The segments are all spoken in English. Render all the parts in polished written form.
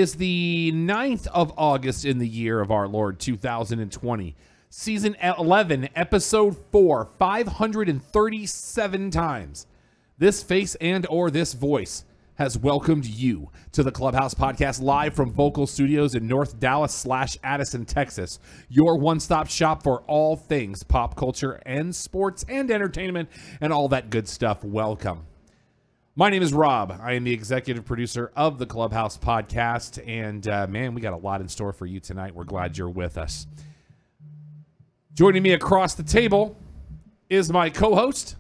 is the 9th of August in the year of our Lord 2020. Season 11, Episode 4, 537 times. This face and or this voice has welcomed you to the Clubhouse Podcast live from Vocal Studios in North Dallas / Addison, Texas. Your one-stop shop for all things pop culture and sports and entertainment and all that good stuff. Welcome. My name is Rob. I am the executive producer of the Clubhouse Podcast. And man, we got a lot in store for you tonight. We're glad you're with us. Joining me across the table is my co-host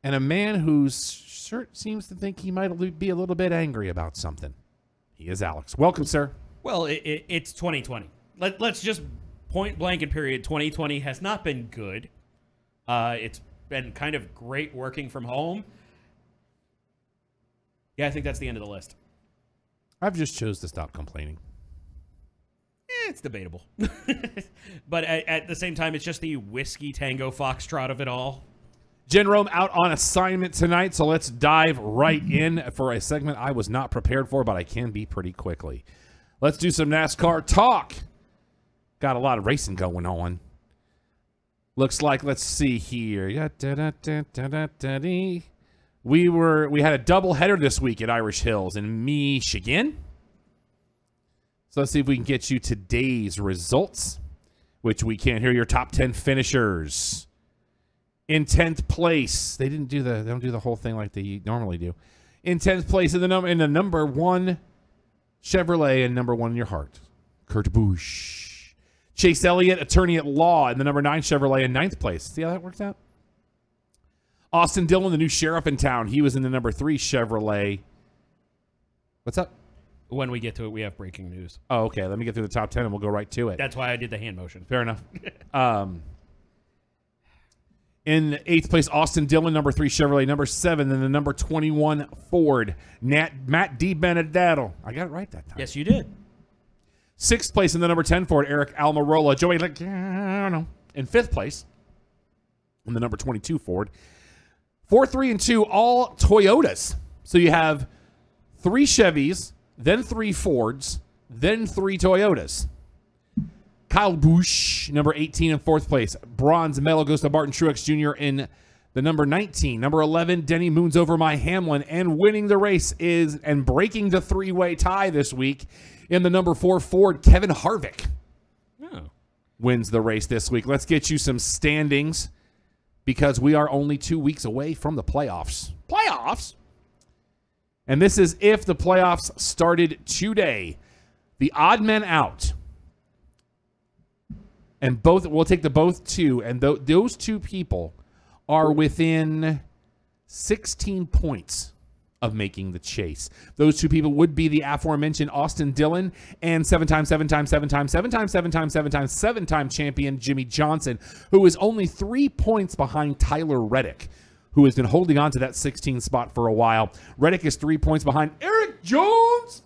and a man whose shirt seems to think he might be a little bit angry about something. He is Alex. Welcome, sir. Well, it's 2020. Let's just point blank and period. 2020 has not been good. It's been kind of great working from home. Yeah, I think that's the end of the list. I've just chose to stop complaining. It's debatable. But at the same time, it's just the whiskey tango foxtrot of it all. Jenn Rohm out on assignment tonight, so let's dive right in for a segment I was not prepared for, but I can be pretty quickly. Let's do some NASCAR talk. Got a lot of racing going on. Looks like, let's see here. We had a doubleheader this week at Irish Hills in Michigan. So let's see if we can get you today's results, which we can't hear your top 10 finishers. In 10th place, they don't do the whole thing like they normally do. In 10th place in the number one Chevrolet and number one in your heart, Kurt Busch. Chase Elliott, attorney at law, in the number 9 Chevrolet in 9th place. See how that works out? Austin Dillon, the new sheriff in town, he was in the number 3 Chevrolet. What's up? When we get to it, we have breaking news. Oh, okay. Let me get through the top 10 and we'll go right to it. That's why I did the hand motion. Fair enough. In 8th place, Austin Dillon, number 3 Chevrolet, number 7, then the number 21 Ford, Matt DiBenedetto. I got it right that time. Yes, you did. 6th place in the number 10 Ford, Eric Almirola. Joey, I don't know. In 5th place, in the number 22 Ford. 4, 3, and 2, all Toyotas. So you have 3 Chevys, then 3 Fords, then 3 Toyotas. Kyle Busch, number 18 in 4th place. Bronze medal goes to Martin Truex Jr. in the number 19. Number 11, Denny Moons over my Hamlin. And winning the race and breaking the 3-way tie this week in the number 4 Ford, Kevin Harvick. Oh. Wins the race this week. Let's get you some standings because we are only 2 weeks away from the playoffs. Playoffs? And this is if the playoffs started today. The odd men out. And we'll take the both two, and those two people are within 16 points of making the chase. Those two people would be the aforementioned Austin Dillon and 7-time champion Jimmy Johnson, who is only 3 points behind Tyler Reddick, who has been holding on to that 16 spot for a while. Reddick is 3 points behind Eric Jones.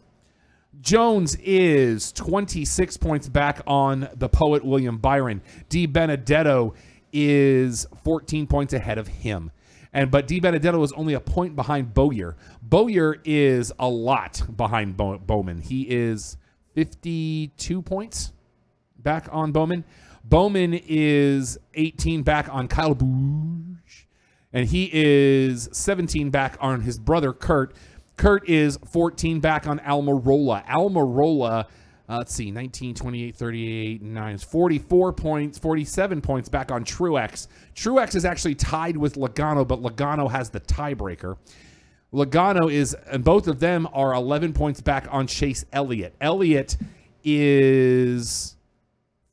Jones is 26 points back on the poet William Byron. DiBenedetto is 14 points ahead of him. But DiBenedetto is only a point behind Bowyer. Bowyer is a lot behind Bowman. He is 52 points back on Bowman. Bowman is 18 back on Kyle Busch. And he is 17 back on his brother, Kurt. Kurt is 14 back on Almirola. Almirola, let's see, 19, 28, 38, 9, 44 points, 47 points back on Truex. Truex is actually tied with Logano, but Logano has the tiebreaker. Logano and both of them are 11 points back on Chase Elliott. Elliott is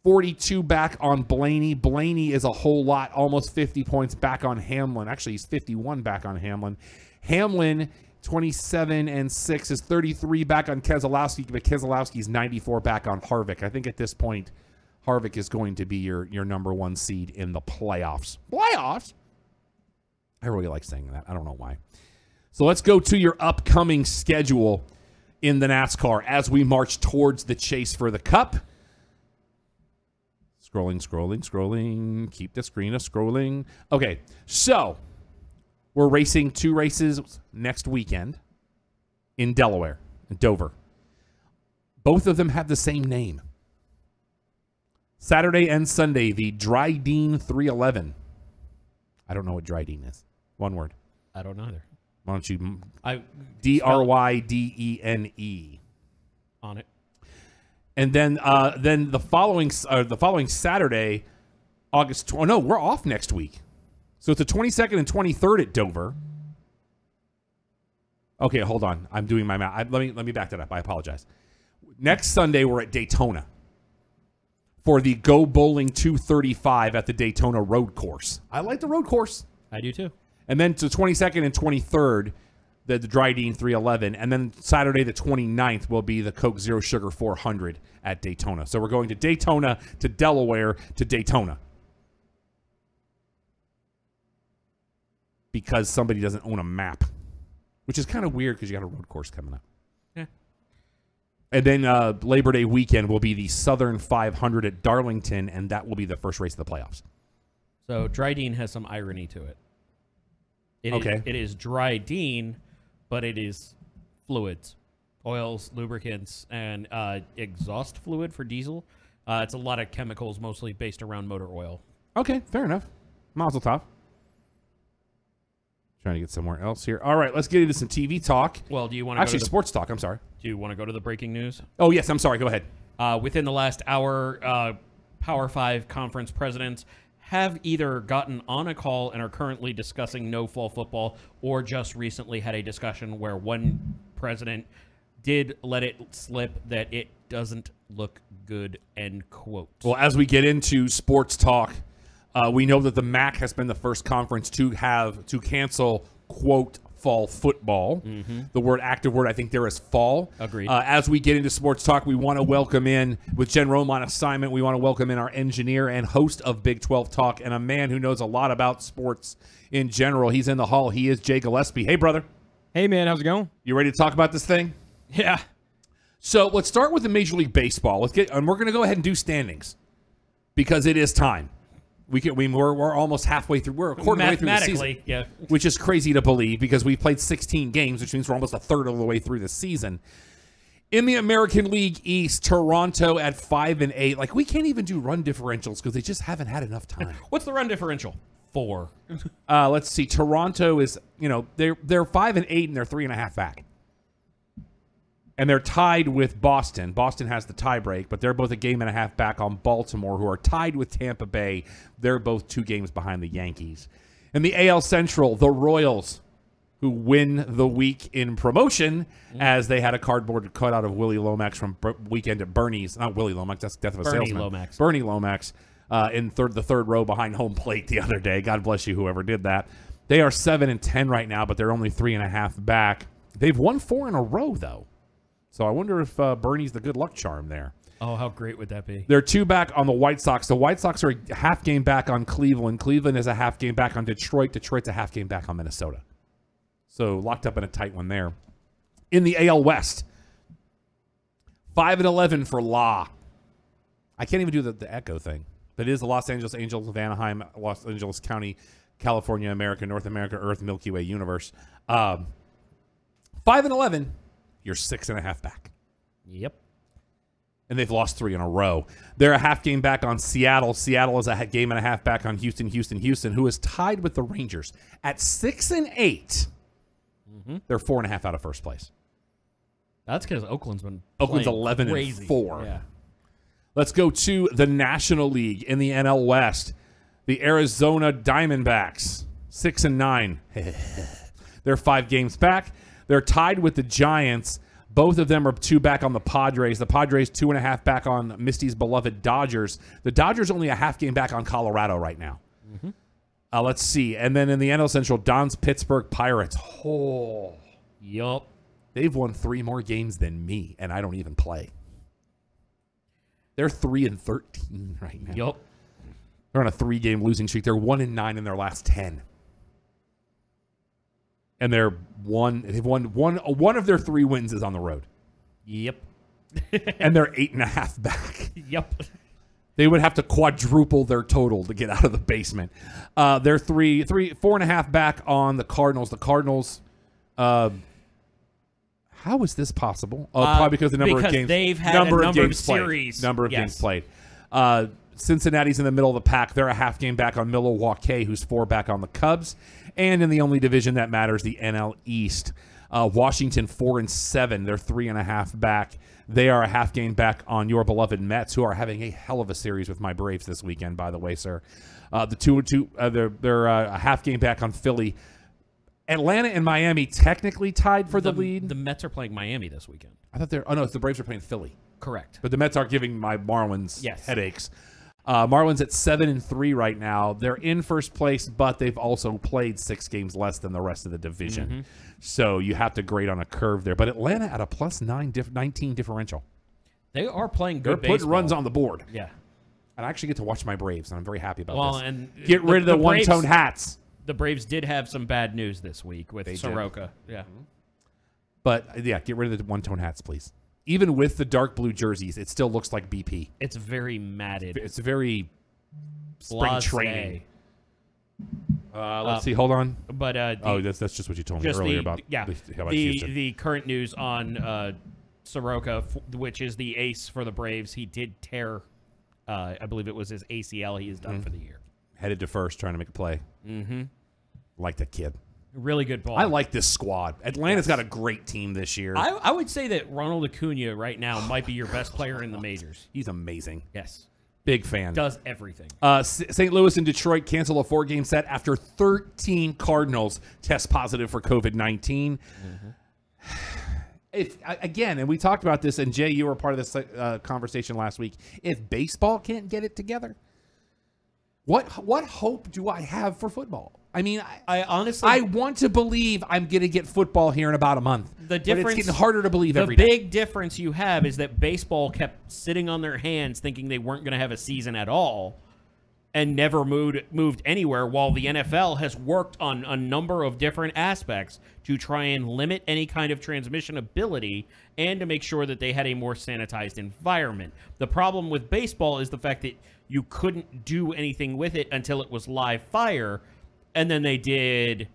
42 back on Blaney. Blaney is a whole lot, almost 50 points back on Hamlin. Actually, he's 51 back on Hamlin. Hamlin 27 and 6 is 33 back on Keselowski, but Keselowski's 94 back on Harvick. I think at this point, Harvick is going to be your number 1 seed in the playoffs. Playoffs? I really like saying that. I don't know why. So let's go to your upcoming schedule in the NASCAR as we march towards the chase for the Cup. Scrolling. Keep the screen scrolling. Okay, so we're racing 2 races next weekend in Delaware, in Dover. Both of them have the same name. Saturday and Sunday, the Dryden 311. I don't know what Dryden is. One word. I don't know either. Why don't you? Drydene. On it. And then the following Saturday, August. Oh no, we're off next week. So it's the 22nd and 23rd at Dover. Okay, hold on. I'm doing my math. Let me back that up. I apologize. Next Sunday we're at Daytona for the Go Bowling 235 at the Daytona Road Course. I like the road course. I do too. And then to 22nd and 23rd, the Dryden 311. And then Saturday the 29th will be the Coke Zero Sugar 400 at Daytona. So we're going to Daytona, to Delaware, to Daytona. Because somebody doesn't own a map. Which is kind of weird because you got a road course coming up. Yeah. And then Labor Day weekend will be the Southern 500 at Darlington, and that will be the first race of the playoffs. So Dryden has some irony to it. It is Dryden, but it is fluids, oils, lubricants, and exhaust fluid for diesel. It's a lot of chemicals, mostly based around motor oil. Okay, fair enough. Mazel tov. Trying to get somewhere else here. All right, let's get into some TV talk. Well, do you want to actually sports talk? I'm sorry. Do you want to go to the breaking news? Oh yes, I'm sorry. Go ahead. Within the last hour, Power 5 conference presidents have either gotten on a call and are currently discussing no fall football, or just recently had a discussion where one president did let it slip that it doesn't look good, end quote. Well, as we get into sports talk, we know that the MAC has been the first conference to cancel, quote, fall football. Mm-hmm. The active word, I think there is fall. Agreed. As we get into sports talk, we want to welcome in, with Jenn Rohm on assignment, we want to welcome in our engineer and host of Big 12 Talk, and a man who knows a lot about sports in general. He's in the hall. He is Jay Gillespie. Hey, brother. Hey, man. How's it going? You ready to talk about this thing? Yeah. So let's start with the Major League Baseball. And we're going to go ahead and do standings because it is time. We're almost halfway through. We're a quarter way through the season, yeah. Which is crazy to believe because we've played 16 games, which means we're almost a third of the way through the season. In the American League East, Toronto at 5-8. Like, we can't even do run differentials because they just haven't had enough time. What's the run differential? 4. Let's see. Toronto is, they're 5-8 and they're 3.5 back. And they're tied with Boston. Boston has the tiebreak, but they're both a game and a half back on Baltimore, who are tied with Tampa Bay. They're both 2 games behind the Yankees. In the AL Central, the Royals, who win the week in promotion, as they had a cardboard cutout of Willie Lomax from weekend at Bernie's. Not Willie Lomax, that's Death of a Salesman. Lomax. Bernie Lomax in the third row behind home plate the other day. God bless you, whoever did that. They are 7-10 right now, but they're only 3.5 back. They've won 4 in a row, though. So I wonder if Bernie's the good luck charm there. Oh, how great would that be? They're 2 back on the White Sox. The White Sox are a half game back on Cleveland. Cleveland is a half game back on Detroit. Detroit's a half game back on Minnesota. So locked up in a tight one there. In the AL West, 5-11 for La. I can't even do the echo thing. But it is the Los Angeles Angels of Anaheim, Los Angeles County, California, America, North America, Earth, Milky Way universe. 5-11. You're 6.5 back. Yep. And they've lost 3 in a row. They're a half game back on Seattle. Seattle is a game and a half back on Houston, who is tied with the Rangers at 6-8. Mm-hmm. They're 4.5 out of first place. That's because Oakland's 11-4. Yeah. Let's go to the National League in the NL West. The Arizona Diamondbacks, 6-9. They're 5 games back. They're tied with the Giants. Both of them are 2 back on the Padres. The Padres 2.5 back on Misty's beloved Dodgers. The Dodgers only a half game back on Colorado right now. Mm-hmm. Let's see. And then in the NL Central, Don's Pittsburgh Pirates. Oh, yup. They've won 3 more games than me, and I don't even play. They're 3-13 right now. Yup. They're on a 3-game losing streak. They're 1-9 in their last 10. And they've won one of their 3 wins is on the road. Yep. And they're 8.5 back. Yep. They would have to quadruple their total to get out of the basement. They're 4.5 back on the Cardinals. The Cardinals, How is this possible? Probably because the number of games. They've had a number of series. Number of games played. Cincinnati's in the middle of the pack. They're a half game back on Milwaukee, who's 4 back on the Cubs. And in the only division that matters, the NL East. Washington 4-7. They're 3.5 back. They are a half game back on your beloved Mets, who are having a hell of a series with my Braves this weekend, by the way, sir. The 2-2, they're a half game back on Philly. Atlanta and Miami technically tied for the lead. The Mets are playing Miami this weekend. I thought they're. Oh no, the Braves are playing Philly. Correct. But the Mets are giving my Marlins headaches. Marlins at 7-3 right now. They're in first place, but they've also played 6 games less than the rest of the division. Mm-hmm. So you have to grade on a curve there. But Atlanta at a plus 19 differential. They are playing good baseball. They're putting runs on the board. Yeah. And I actually get to watch my Braves, and I'm very happy about this. And get rid of the one-tone hats. The Braves did have some bad news this week with Soroka. Yeah. Mm-hmm. But, yeah, get rid of the one-tone hats, please. Even with the dark blue jerseys, it still looks like BP. It's very matted. It's very spring training. Let's see. Hold on. But that's just what you told me earlier about the current news on Soroka, which is the ace for the Braves. He did tear, I believe it was his ACL. He is done for the year. Headed to first, trying to make a play. Mm-hmm. Like that kid. Really good ball. I like this squad. Atlanta's got a great team this year. I would say that Ronald Acuna right now might be your best player in the majors. He's amazing. Yes. Big fan. Does everything. St. Louis and Detroit cancel a 4-game set after 13 Cardinals test positive for COVID-19. Mm-hmm. Again, and we talked about this, and Jay, you were part of this conversation last week. If baseball can't get it together, what hope do I have for football? I mean, I honestly want to believe I'm going to get football here in about a month. The difference, but it's getting harder to believe every day. The big difference you have is that baseball kept sitting on their hands thinking they weren't going to have a season at all and never moved anywhere, while the NFL has worked on a number of different aspects to try and limit any kind of transmission ability and to make sure that they had a more sanitized environment. The problem with baseball is the fact that you couldn't do anything with it until it was live fire. And then they did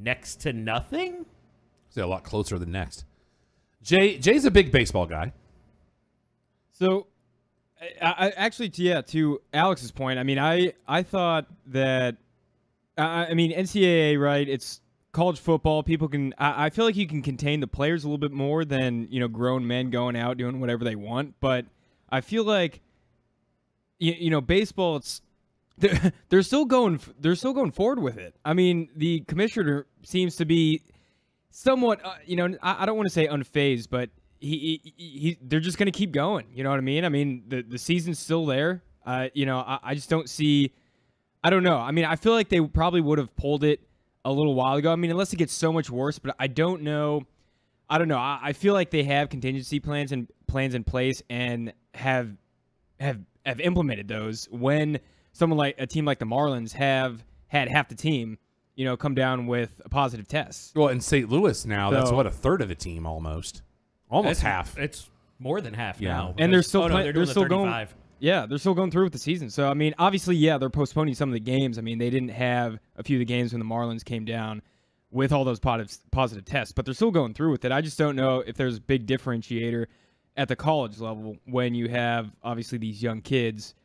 next to nothing. So a lot closer than next. Jay's a big baseball guy. So, I actually, to Alex's point, I mean, I thought that, I mean, NCAA, right? It's college football. People can, I feel like you can contain the players a little bit more than, grown men going out doing whatever they want. But I feel like, baseball, they're still going forward with it. I mean, the commissioner seems to be somewhat, I don't want to say unfazed, but they're just going to keep going. You know what I mean? I mean, the season's still there. I just don't see. I don't know. I mean, I feel like they probably would have pulled it a little while ago. I mean, unless it gets so much worse, but I don't know. I feel like they have contingency plans in place and have implemented those when someone like a team like the Marlins have had half the team, come down with a positive test. Well, in St. Louis now, that's what, a third of the team almost half. It's more than half now. And they're still they're still going. Yeah, they're still going through with the season. So I mean, obviously, they're postponing some of the games. I mean, they didn't have a few of the games when the Marlins came down with all those positive tests, but they're still going through with it. I just don't know if there's a big differentiator at the college level when you have obviously these young kids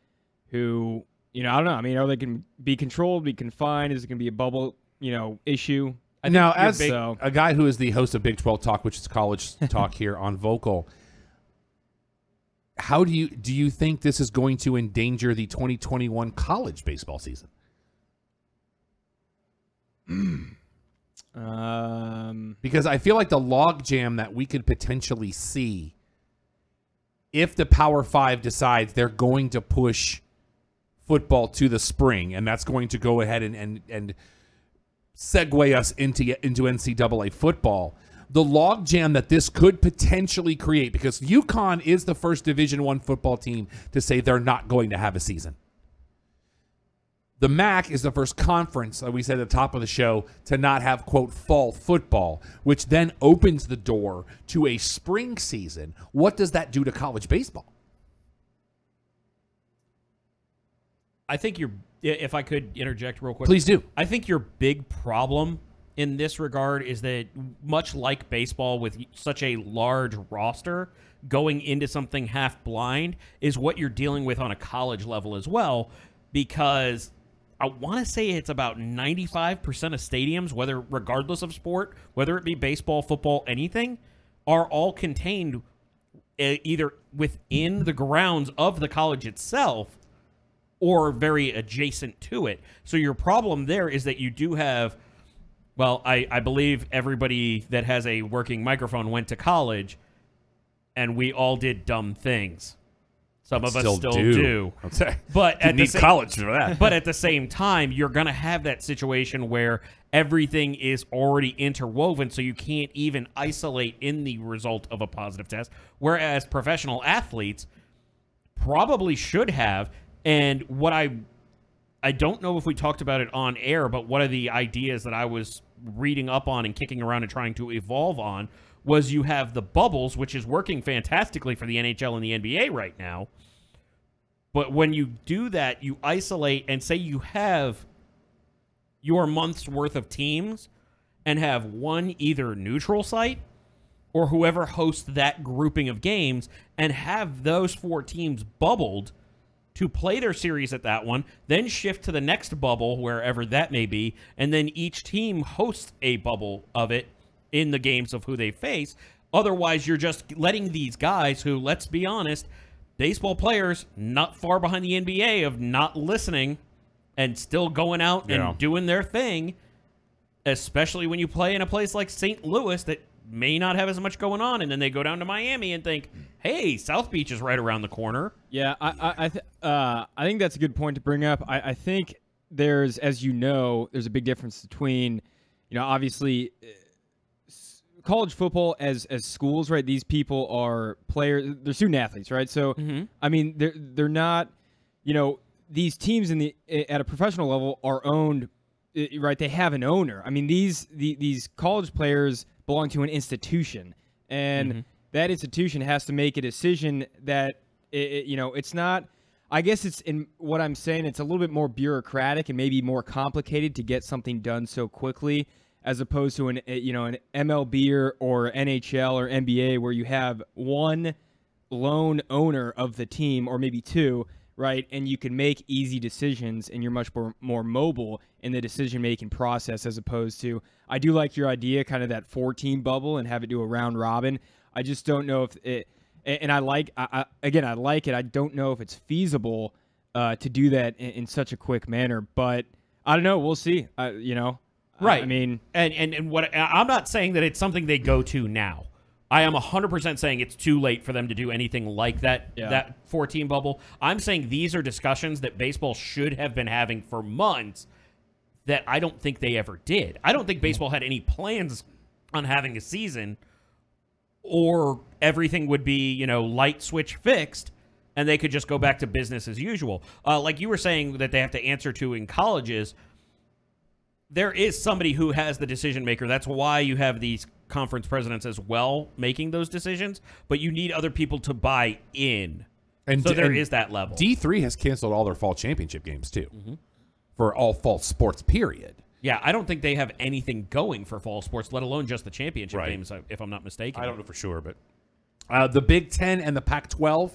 who. I don't know. I mean, are they going to be controlled, be confined? Is it going to be a bubble, issue? Now, as a guy who is the host of Big 12 Talk, which is college talk here on Vocal, how do you think this is going to endanger the 2021 college baseball season? Because I feel like the logjam that we could potentially see if the Power 5 decides they're going to push football to the spring, and that's going to go ahead and segue us into NCAA football. The logjam that this could potentially create, because UConn is the first Division I football team to say they're not going to have a season. The MAC is the first conference, like we said at the top of the show, to not have, quote, fall football, which then opens the door to a spring season. What does that do to college baseball? I think if I could interject real quick. Please do. I think your big problem in this regard is that much like baseball with such a large roster, going into something half blind is what you're dealing with on a college level as well, because I want to say it's about 95% of stadiums, whether regardless of sport, whether it be baseball, football, anything, are all contained either within the grounds of the college itself or very adjacent to it. So your problem there is that you do have, well, I believe everybody that has a working microphone went to college, and we all did dumb things. Some of us still do. But you need college for that. But at the same time, you're going to have that situation where everything is already interwoven, so you can't even isolate in the result of a positive test. Whereas professional athletes probably should have. And what I don't know if we talked about it on air, but one of the ideas that I was reading up on and kicking around and trying to evolve on was you have the bubbles, which is working fantastically for the NHL and the NBA right now. But when you do that, you isolate and say you have your month's worth of teams and have one either neutral site or whoever hosts that grouping of games and have those 4 teams bubbled to play their series at that one, then shift to the next bubble, wherever that may be, and then each team hosts a bubble of it in the games of who they face. Otherwise, you're just letting these guys who, let's be honest, baseball players not far behind the NBA of not listening and still going out and doing their thing, especially when you play in a place like St. Louis that may not have as much going on, and then they go down to Miami and think, hey, South Beach is right around the corner. Yeah, I think that's a good point to bring up. I think there's, as you know, there's a big difference between, obviously college football as schools, right? These people are players, they're student athletes, right? So, I mean, they're not, these teams at a professional level are owned, right? They have an owner. I mean, these college players belong to an institution, and that institution has to make a decision that it's not. I guess it's in what I'm saying. It's a little bit more bureaucratic and maybe more complicated to get something done so quickly, as opposed to an MLB or NHL or NBA where you have one lone owner of the team or maybe 2, right? And you can make easy decisions and you're much more mobile in the decision-making process, as opposed to, I do like your idea, kind of that 4-team bubble and have it do a round robin. I just don't know if it, and I like it. I don't know if it's feasible to do that in such a quick manner, but I don't know. We'll see. Right. I mean, and what I'm not saying that it's something they go to now. I am 100% saying it's too late for them to do anything like that, that 4-team bubble. I'm saying these are discussions that baseball should have been having for months that I don't think they ever did. I don't think baseball had any plans on having a season, or everything would be, light switch fixed and they could just go back to business as usual. Like you were saying that they have to answer to in colleges, there is somebody who has the decision maker. That's why you have these conference presidents as well making those decisions, but you need other people to buy in. And so there is that level. D3 has canceled all their fall championship games too, for all fall sports, period. Yeah, I don't think they have anything going for fall sports, let alone just the championship games, if I'm not mistaken. I don't know for sure, but the Big Ten and the Pac-12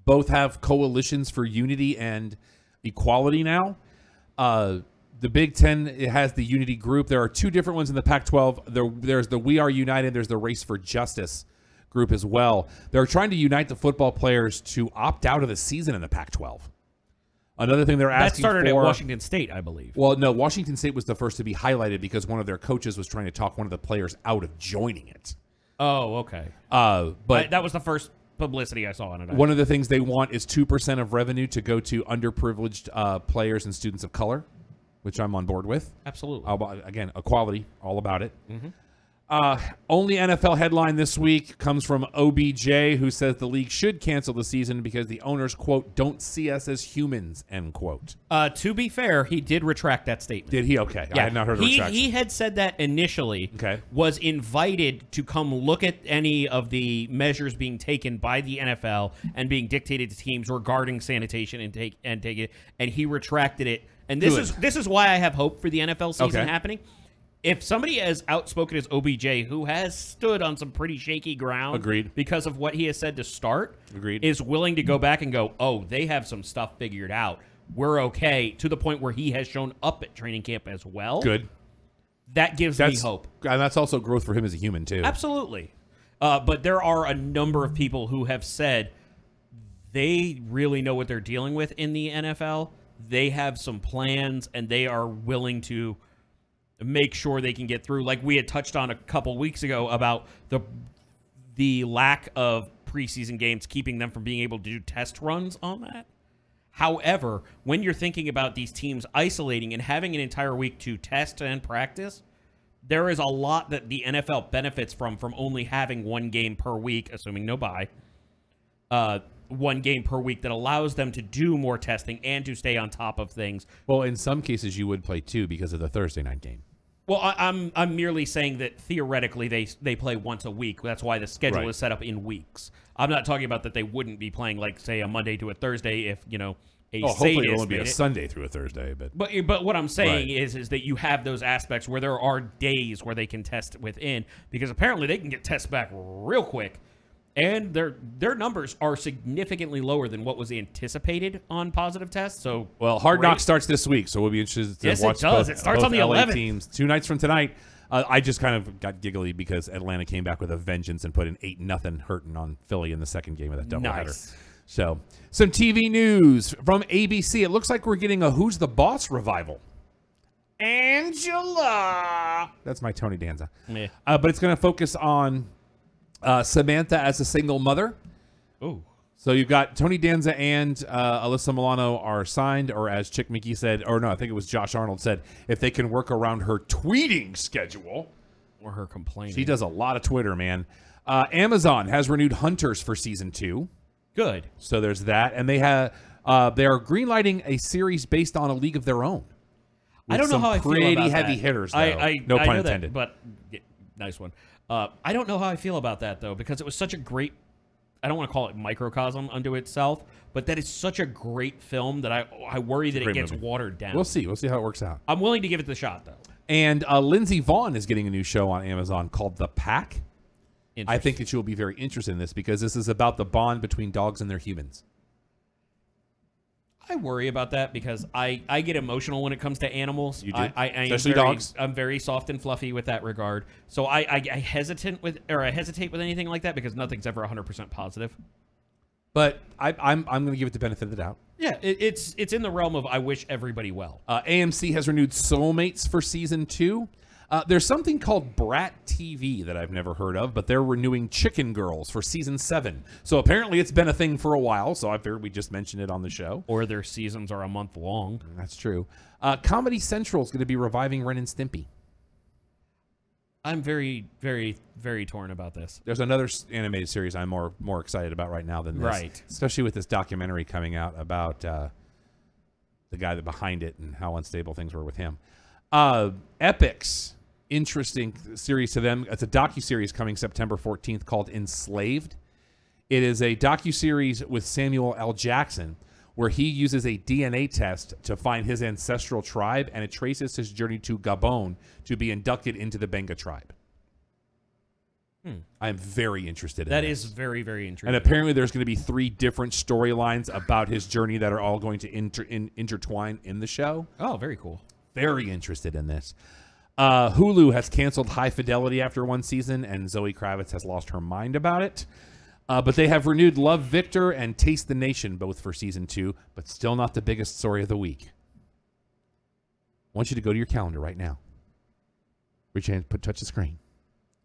both have coalitions for unity and equality now. The Big Ten, it has the Unity Group. There are 2 different ones in the Pac-12. There's the We Are United. There's the Race for Justice group as well. They're trying to unite the football players to opt out of the season in the Pac-12. Another thing they're asking for... That started at Washington State, I believe. Well, no, Washington State was the first to be highlighted because one of their coaches was trying to talk one of the players out of joining it. Oh, okay. But that was the first publicity I saw on it. One of the things they want is 2% of revenue to go to underprivileged players and students of color, which I'm on board with. Absolutely. Again, equality, all about it. Only NFL headline this week comes from OBJ, who says the league should cancel the season because the owners, quote, don't see us as humans, end quote. To be fair, he did retract that statement. Did he? Okay. Yeah. I had not heard a retraction. He had said that initially, was invited to come look at any of the measures being taken by the NFL and being dictated to teams regarding sanitation and take it, and he retracted it. And this is why I have hope for the NFL season happening. if somebody as outspoken as OBJ, who has stood on some pretty shaky ground, Agreed, because of what he has said to start, agreed, is willing to go back and go, oh, they have some stuff figured out. We're okay, to the point where he has shown up at training camp as well. Good. That gives me hope. And that's also growth for him as a human, too. Absolutely. But there are a number of people who have said they really know what they're dealing with in the NFL. They have some plans, and they are willing to make sure they can get through. Like we had touched on a couple weeks ago about the lack of preseason games keeping them from being able to do test runs on that. However, when you're thinking about these teams isolating and having an entire week to test and practice, there is a lot that the NFL benefits from only having one game per week, assuming no bye, one game per week that allows them to do more testing and to stay on top of things. Well, in some cases, you would play 2 because of the Thursday night game. Well, I'm merely saying that theoretically they play once a week. That's why the schedule is set up in weeks. I'm not talking about that they wouldn't be playing, like, say, a Monday to a Thursday if, hopefully it'll only be a Sunday through a Thursday. But what I'm saying is that you have those aspects where there are days where they can test within, because apparently they can get tests back real quick. And their numbers are significantly lower than what was anticipated on positive tests. So, Hard Knocks starts this week, so we'll be interested to watch. Yes, it does. It starts on the LA 11th. teams 2 nights from tonight. I just kind of got giggly because Atlanta came back with a vengeance and put an 8-0 hurting on Philly in the second game of that doubleheader. Nice. So, some TV news from ABC. It looks like we're getting a Who's the Boss revival. Angela. That's my Tony Danza. Yeah. But it's going to focus on Samantha as a single mother. Ooh. So you've got Tony Danza and Alyssa Milano are signed, or as Chick Mickey said, or no, I think it was Josh Arnold said, if they can work around her tweeting schedule. Or her complaining. She does a lot of Twitter, man. Amazon has renewed Hunters for season 2. Good. So there's that. And they are greenlighting a series based on A League of Their Own. I don't know how I feel about pretty heavy hitters, though. No pun intended. But nice one. I don't know how I feel about that, though, because it was such a great, I don't want to call it microcosm unto itself, but that is such a great film that I worry that it gets watered down. We'll see. We'll see how it works out. I'm willing to give it the shot, though. And Lindsey Vonn is getting a new show on Amazon called The Pack. I think that you'll be very interested in this because this is about the bond between dogs and their humans. I worry about that because I get emotional when it comes to animals. You do? Especially dogs. I'm very soft and fluffy with that regard. So I hesitate with anything like that because nothing's ever 100% positive. But I'm going to give it the benefit of the doubt. Yeah, it's in the realm of I wish everybody well. AMC has renewed Soulmates for season 2. There's something called Brat TV that I've never heard of, but they're renewing Chicken Girls for season 7. So apparently it's been a thing for a while, so I figured we just mentioned it on the show. Or their seasons are a month long. That's true. Comedy Central is going to be reviving Ren and Stimpy. I'm very, very, very torn about this. There's another animated series I'm more excited about right now than this. Right. Especially with this documentary coming out about the guy that behind it and how unstable things were with him. Epix. Interesting series to them. It's a docuseries coming September 14th called Enslaved. It is a docuseries with Samuel L. Jackson where he uses a DNA test to find his ancestral tribe, and it traces his journey to Gabon to be inducted into the Benga tribe. I am very interested in that. That this. is very, very interesting. And apparently there's going to be 3 different storylines about his journey that are all going to intertwine in the show. Oh, very cool. Very interested in this. Hulu has canceled High Fidelity after 1 season, and Zoe Kravitz has lost her mind about it. But they have renewed Love Victor and Taste the Nation, both for season 2, but still not the biggest story of the week. I want you to go to your calendar right now. Reach in, touch the screen.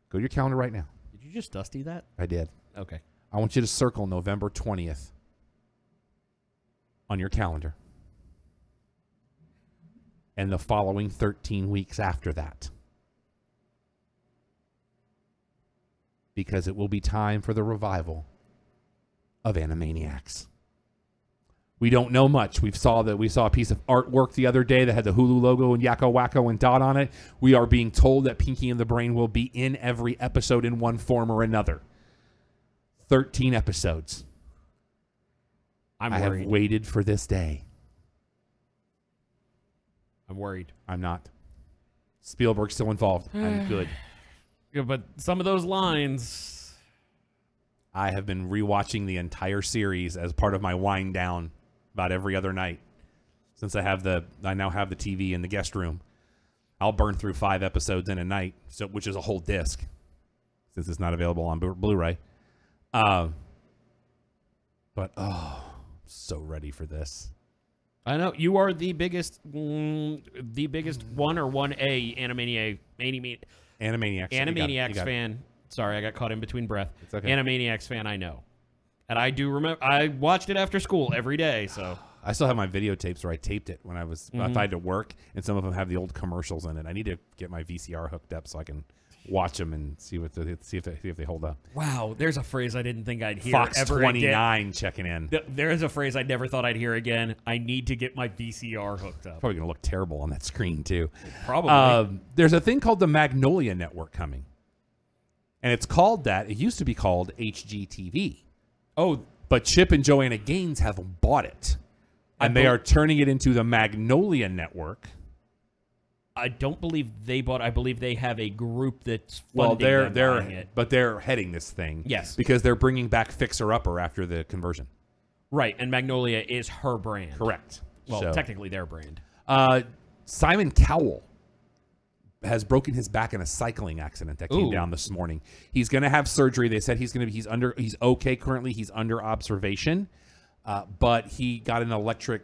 Go to your calendar right now. Did you just dusty that? I did. Okay. I want you to circle November 20th on your calendar. And the following 13 weeks after that. Because it will be time for the revival of Animaniacs. We don't know much. We saw a piece of artwork the other day that had the Hulu logo and Yakko Wacko and Dot on it. We are being told that Pinky and the Brain will be in every episode in one form or another. 13 episodes. I have waited for this day. I'm worried. I'm not. Spielberg's still involved. I'm good. Yeah, but some of those lines. I have been rewatching the entire series as part of my wind down about every other night since I now have the TV in the guest room. I'll burn through 5 episodes in a night, which is a whole disc since it's not available on Blu-ray. But I'm so ready for this. I know you are the biggest 1 or 1A Animaniacs fan. Sorry, I got caught in between breath. It's okay. Animaniacs fan, I know, and I do remember. I watched it after school every day. So I still have my videotapes where I taped it when I was if I had to work, and some of them have the old commercials in it. I need to get my VCR hooked up so I can watch them and see if they hold up. Wow, there's a phrase I didn't think I'd hear Fox ever 29 again. checking in. There is a phrase I never thought I'd hear again. I need to get my VCR hooked up. Probably gonna look terrible on that screen too. Probably. There's a thing called the Magnolia Network coming, and it's called that. It used to be called HGTV. Oh, but Chip and Joanna Gaines have bought it, and they are turning it into the Magnolia Network. I don't believe they bought. I believe they have a group that's funding them buying it. But they're heading this thing. Yes, because they're bringing back Fixer Upper after the conversion. Right, and Magnolia is her brand. Correct. Well, technically their brand. Simon Cowell has broken his back in a cycling accident that came down this morning. He's going to have surgery. They said he's okay currently. He's under observation. But he got an electric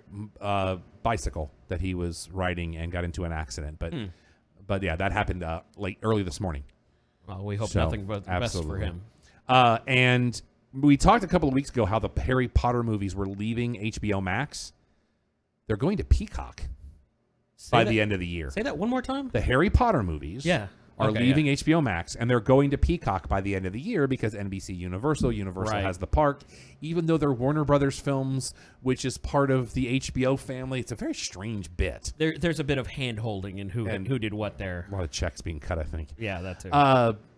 bicycle that he was riding and got into an accident. But yeah, that happened early this morning. Well, we hope nothing but the best for him. And we talked a couple of weeks ago how the Harry Potter movies were leaving HBO Max. They're going to Peacock by the end of the year. Say that one more time. The Harry Potter movies are leaving HBO Max, and they're going to Peacock by the end of the year because NBC Universal has the park. Even though they're Warner Brothers films, which is part of the HBO family, it's a very strange bit. There's a bit of hand-holding in who did what there. A lot of checks being cut, I think. Yeah, that too.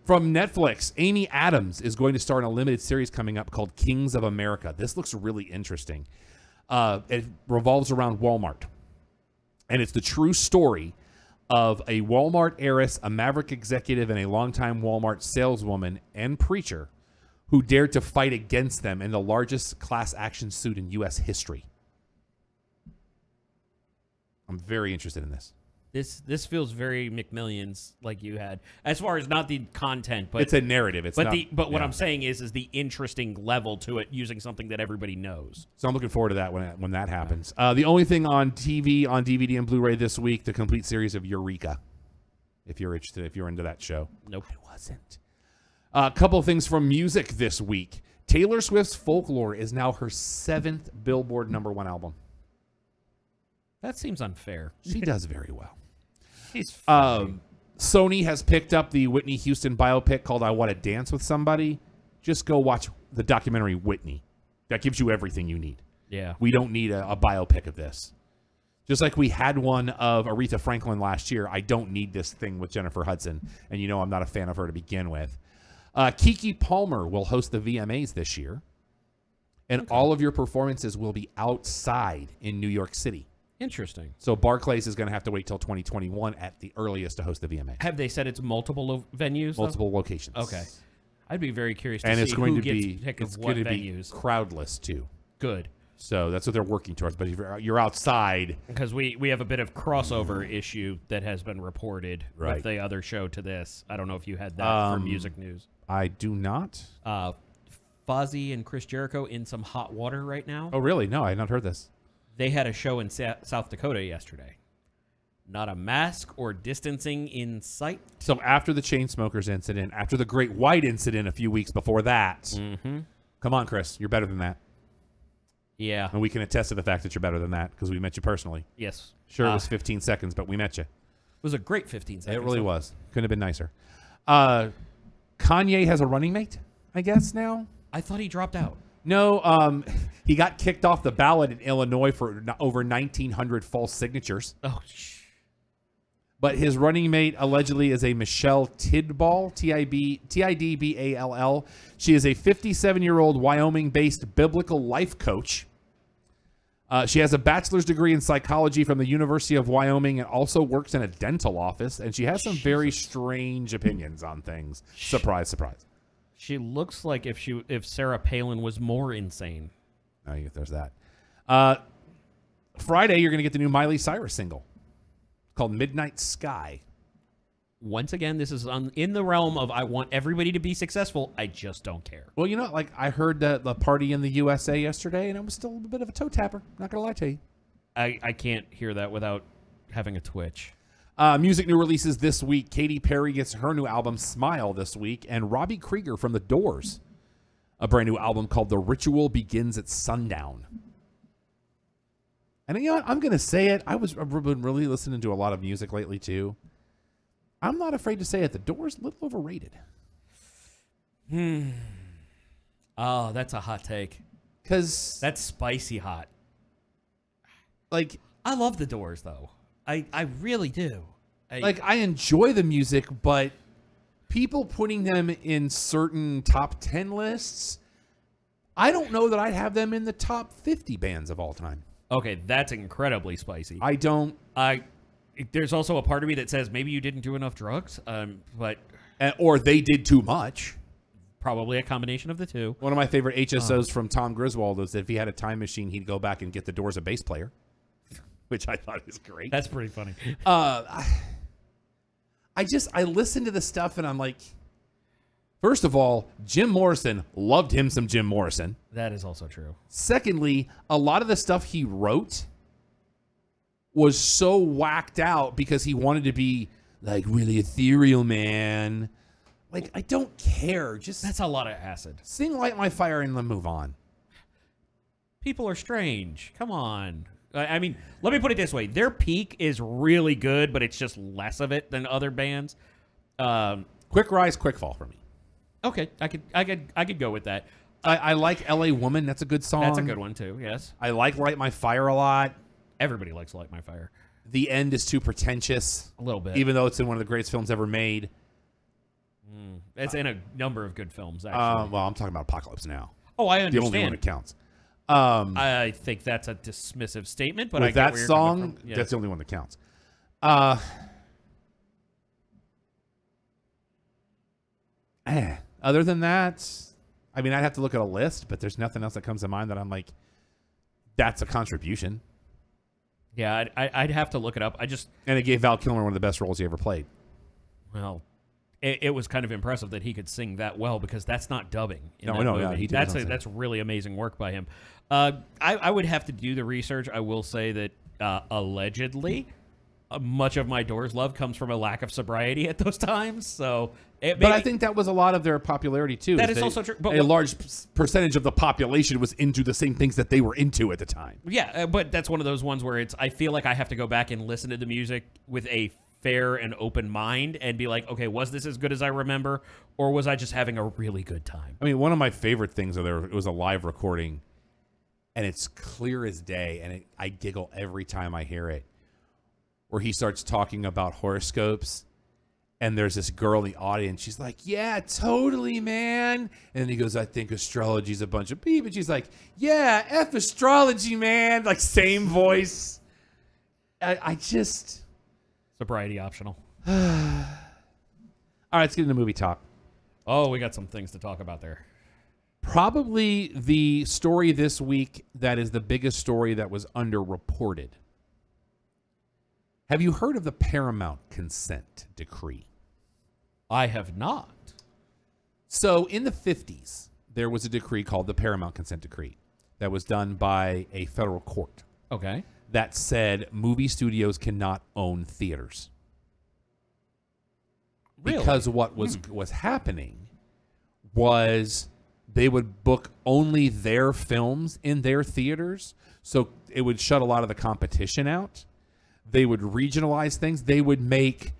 From Netflix, Amy Adams is going to star in a limited series coming up called Kings of America. This looks really interesting. It revolves around Walmart, and it's the true story of a Walmart heiress, a Maverick executive, and a longtime Walmart saleswoman and preacher who dared to fight against them in the largest class action suit in U.S. history. I'm very interested in this. This feels very McMillions like you had, as far as not the content, but it's a narrative. But what I'm saying is the interesting level to it, using something that everybody knows. So I'm looking forward to that when that happens. The only thing on TV, on DVD, and Blu-ray this week, the complete series of Eureka. If you're interested, if you're into that show, nope, I wasn't. A couple of things from music this week. Taylor Swift's Folklore is now her 7th Billboard #1 album. That seems unfair. She does very well. Sony has picked up the Whitney Houston biopic called I Want to Dance with Somebody. Just go watch the documentary Whitney. That gives you everything you need. Yeah. We don't need a biopic of this. Just like we had one of Aretha Franklin last year, I don't need this thing with Jennifer Hudson. And you know I'm not a fan of her to begin with. Keke Palmer will host the VMAs this year. And all of your performances will be outside in New York City. Interesting. So Barclays is going to have to wait till 2021 at the earliest to host the VMA. Have they said it's multiple venues? Multiple locations. Okay. I'd be very curious to see it's going who to gets be, pick of what venues. Be crowdless, too. Good. So that's what they're working towards. But if you're outside... Because we have a bit of crossover issue that has been reported with the other show to this. I don't know if you had that for music news. I do not. Fozzy and Chris Jericho in some hot water right now. Oh, really? No, I had not heard this. They had a show in South Dakota yesterday. Not a mask or distancing in sight. So after the Chainsmokers incident, after the Great White incident a few weeks before that, come on, Chris, you're better than that. Yeah. And we can attest to the fact that you're better than that because we met you personally. Yes. Sure, it was 15 seconds, but we met you. It was a great 15 seconds. It really was. Couldn't have been nicer. Kanye has a running mate, I guess, now. I thought he dropped out. No, he got kicked off the ballot in Illinois for over 1,900 false signatures. Oh, But his running mate allegedly is a Michelle Tidball, Tidball. She is a 57-year-old Wyoming-based biblical life coach. She has a bachelor's degree in psychology from the University of Wyoming and also works in a dental office. And she has some very strange opinions on things. Surprise, surprise. She looks like if Sarah Palin was more insane. Oh, there's that. Friday, you're going to get the new Miley Cyrus single called Midnight Sky. Once again, this is in the realm of I want everybody to be successful. I just don't care. Well, like I heard the party in the USA yesterday, and it was still a bit of a toe tapper. Not going to lie to you. I can't hear that without having a twitch. Music new releases this week. Katy Perry gets her new album, Smile, this week, and Robbie Krieger from The Doors, a brand new album called The Ritual Begins at Sundown. And you know what? I'm going to say it. I've been really listening to a lot of music lately, too. I'm not afraid to say it. The Doors, a little overrated. Oh, that's a hot take. Because that's spicy hot. Like, I love The Doors, though. I really do. I enjoy the music, but people putting them in certain top 10 lists, I don't know that I'd have them in the top 50 bands of all time. Okay, that's incredibly spicy. I don't. There's also a part of me that says maybe you didn't do enough drugs, but or they did too much. Probably a combination of the two. One of my favorite HSOs from Tom Griswold is that if he had a time machine, he'd go back and get the Doors a bass player, which I thought was great. That's pretty funny. I listen to the stuff and I'm like, first of all, Jim Morrison, loved him some Jim Morrison. That is also true. Secondly, a lot of the stuff he wrote was so whacked out because he wanted to be like really ethereal, man. Like, I don't care. Just that's a lot of acid. Sing Light My Fire and then move on. People are strange. Come on. I mean, let me put it this way. Their peak is really good, but it's just less of it than other bands. Quick Rise, Quick Fall for me. Okay, I could go with that. I like LA Woman. That's a good song. That's a good one too. Yes. I like Light My Fire a lot. Everybody likes Light My Fire. The End is too pretentious. A little bit. Even though it's in one of the greatest films ever made. It's in a number of good films, actually. Well, I'm talking about Apocalypse Now. Oh, I understand. The only one that counts. I think that's a dismissive statement, but I get that where you're song, coming from. Yeah. that's the only one that counts. Other than that, I mean, I'd have to look at a list, but there's nothing else that comes to mind that I'm like, that's a contribution. Yeah, I'd have to look it up. And it gave Val Kilmer one of the best roles he ever played. Well, it was kind of impressive that he could sing that well because that's not dubbing. No, I know. Yeah, he did. That's really amazing work by him. I would have to do the research. I will say that allegedly, much of my Doors love comes from a lack of sobriety at those times. So, but I think that was a lot of their popularity too. That is also true. But a large percentage of the population was into the same things that they were into at the time. Yeah, but that's one of those ones where I feel like I have to go back and listen to the music with a fair and open mind and be like, okay, was this as good as I remember, or was I just having a really good time? I mean, one of my favorite things it was a live recording, and it's clear as day, and I giggle every time I hear it, where he starts talking about horoscopes, and there's this girl in the audience. She's like, yeah, totally, man. And then he goes, I think astrology's a bunch of people. And she's like, yeah, F astrology, man. Like, same voice. I just... Sobriety optional. All right, let's get into movie talk. Oh, we got some things to talk about there. Probably the story this week that is the biggest story that was underreported. Have you heard of the Paramount Consent Decree? I have not. So in the 50s, there was a decree called the Paramount Consent Decree that was done by a federal court. Okay. That said movie studios cannot own theaters. Really? Because what was happening was they would book only their films in their theaters, so it would shut a lot of the competition out. They would regionalize things. They would make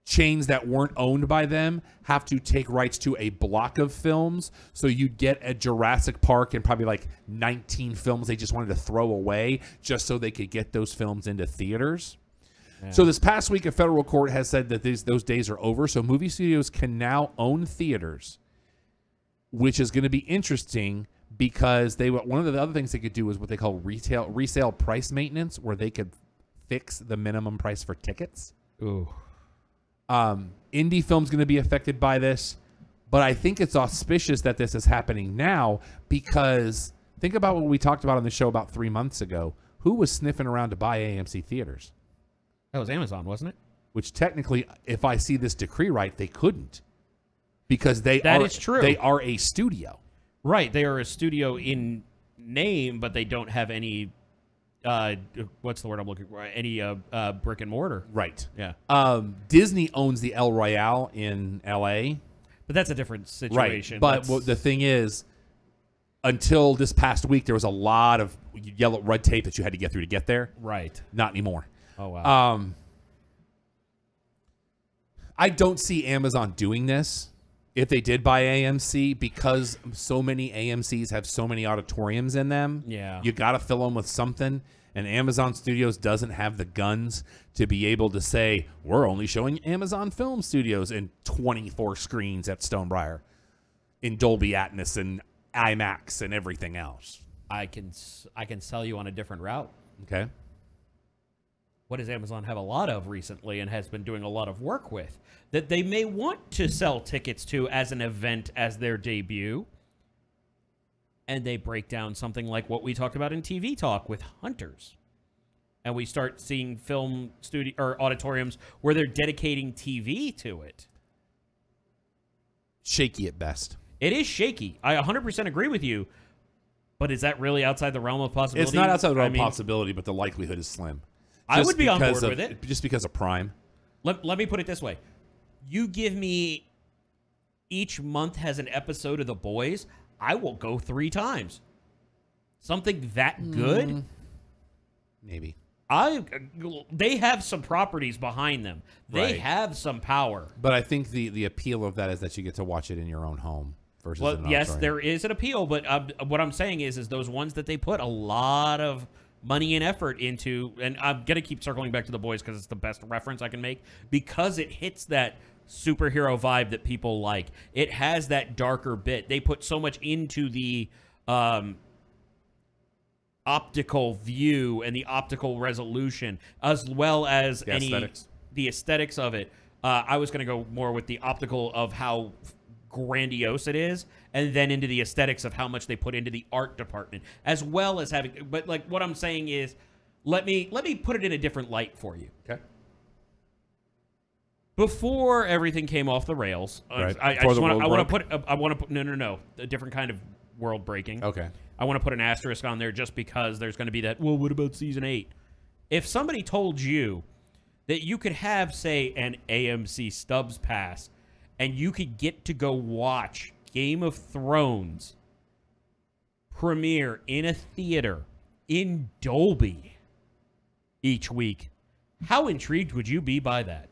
chains that weren't owned by them have to take rights to a block of films. So you'd get a Jurassic Park and probably like 19 films they just wanted to throw away just so they could get those films into theaters. Yeah. So this past week, a federal court has said that those days are over. So movie studios can now own theaters, which is going to be interesting because one of the other things they could do is what they call resale price maintenance, where they could fix the minimum price for tickets. Ooh. Indie film's going to be affected by this, but I think it's auspicious that this is happening now, because think about what we talked about on the show about 3 months ago. Who was sniffing around to buy AMC theaters? That was Amazon, wasn't it? Which technically, if I see this decree right, they couldn't, because That is true. They are a studio. Right. They are a studio in name, but they don't have any, what's the word I'm looking for? Any brick and mortar. Right. Yeah. Disney owns the El Royale in L.A. But that's a different situation. Right. But the thing is, until this past week, there was a lot of yellow red tape that you had to get through to get there. Right. Not anymore. Oh, wow. I don't see Amazon doing this if they did buy AMC, because so many AMCs have so many auditoriums in them. Yeah. You got to fill them with something. And Amazon Studios doesn't have the guns to be able to say, we're only showing Amazon Film Studios in 24 screens at Stonebriar in Dolby Atmos and IMAX and everything else. I can sell you on a different route. Okay. What does Amazon have a lot of recently and has been doing a lot of work with that they may want to sell tickets to as an event, as their debut? And they break down something like what we talked about in TV Talk with Hunters. And we start seeing film studio or auditoriums where they're dedicating TV to it. Shaky at best. It is shaky. I 100% agree with you. But is that really outside the realm of possibility? It's not outside the realm of possibility, but the likelihood is slim. I would be on board with it. Just because of Prime. Let me put it this way. You give me each month has an episode of The Boys, I will go 3 times. Something that good? Maybe. They have some properties behind them. They have some power. But I think the appeal of that is that you get to watch it in your own home versus well, an yes, auditorium. there is an appeal, but what I'm saying is those ones that they put a lot of money and effort into, and I'm going to keep circling back to The Boys because it's the best reference I can make, because it hits that superhero vibe that people like. It has that darker bit. They put so much into the optical view and the optical resolution, as well as the aesthetics of it. I was going to go more with the optical of how grandiose it is, and then into the aesthetics of how much they put into the art department, as well as having. But like what I'm saying is, let me put it in a different light for you. Okay. Before everything came off the rails, Right. I want to put no, a different kind of world breaking. Okay. I want to put an asterisk on there just because there's going to be that. Well, what about season 8? If somebody told you that you could have, say, an AMC Stubbs pass, and you could get to go watch Game of Thrones premiere in a theater in Dolby each week, how intrigued would you be by that?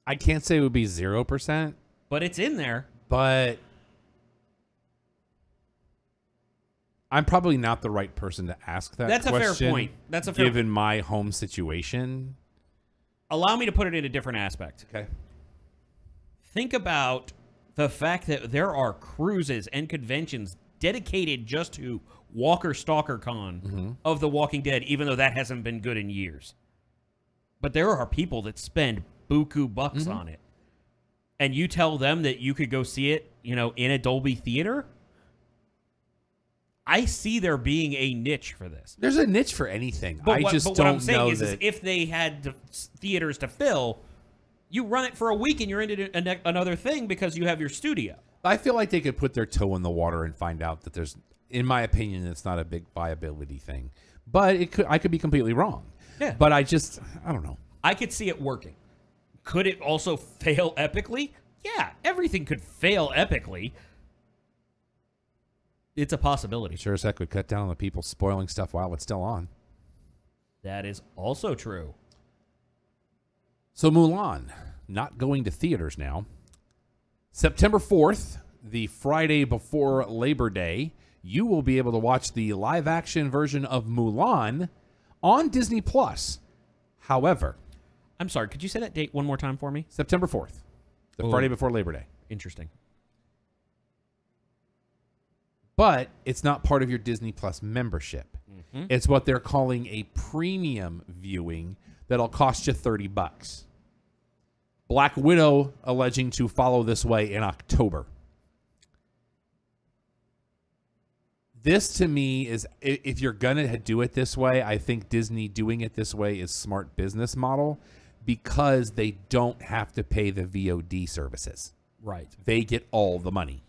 I can't say it would be 0%, But it's in there. but I'm probably not the right person to ask that That's question. a fair point. That's a fair given my home situation. Allow me to put it in a different aspect. Okay. Think about the fact that there are cruises and conventions dedicated just to Walker Stalker Con of The Walking Dead, even though that hasn't been good in years. But there are people that spend buku bucks on it. And you tell them that you could go see it, in a Dolby theater? I see there being a niche for this. There's a niche for anything. But I what don't I'm saying know is that. if they had theaters to fill, you run it for a week and you're into another thing because you have your studio. I feel like they could put their toe in the water and find out that there's, in my opinion, it's not a big viability thing. But I could be completely wrong. Yeah. But I don't know. I could see it working. Could it also fail epically? Yeah, everything could fail epically. It's a possibility. Sure as heck would cut down on the people spoiling stuff while it's still on. That is also true. So Mulan, not going to theaters now. September 4th, the Friday before Labor Day, you will be able to watch the live-action version of Mulan on Disney+. However, I'm sorry, could you say that date one more time for me? September 4th, the Friday before Labor Day. Interesting. but it's not part of your Disney Plus membership. It's what they're calling a premium viewing that'll cost you $30. Black Widow alleging to follow this way in October. This to me is, if you're going to do it this way, I think Disney doing it this way is smart business model because they don't have to pay the VOD services. Right. They get all the money.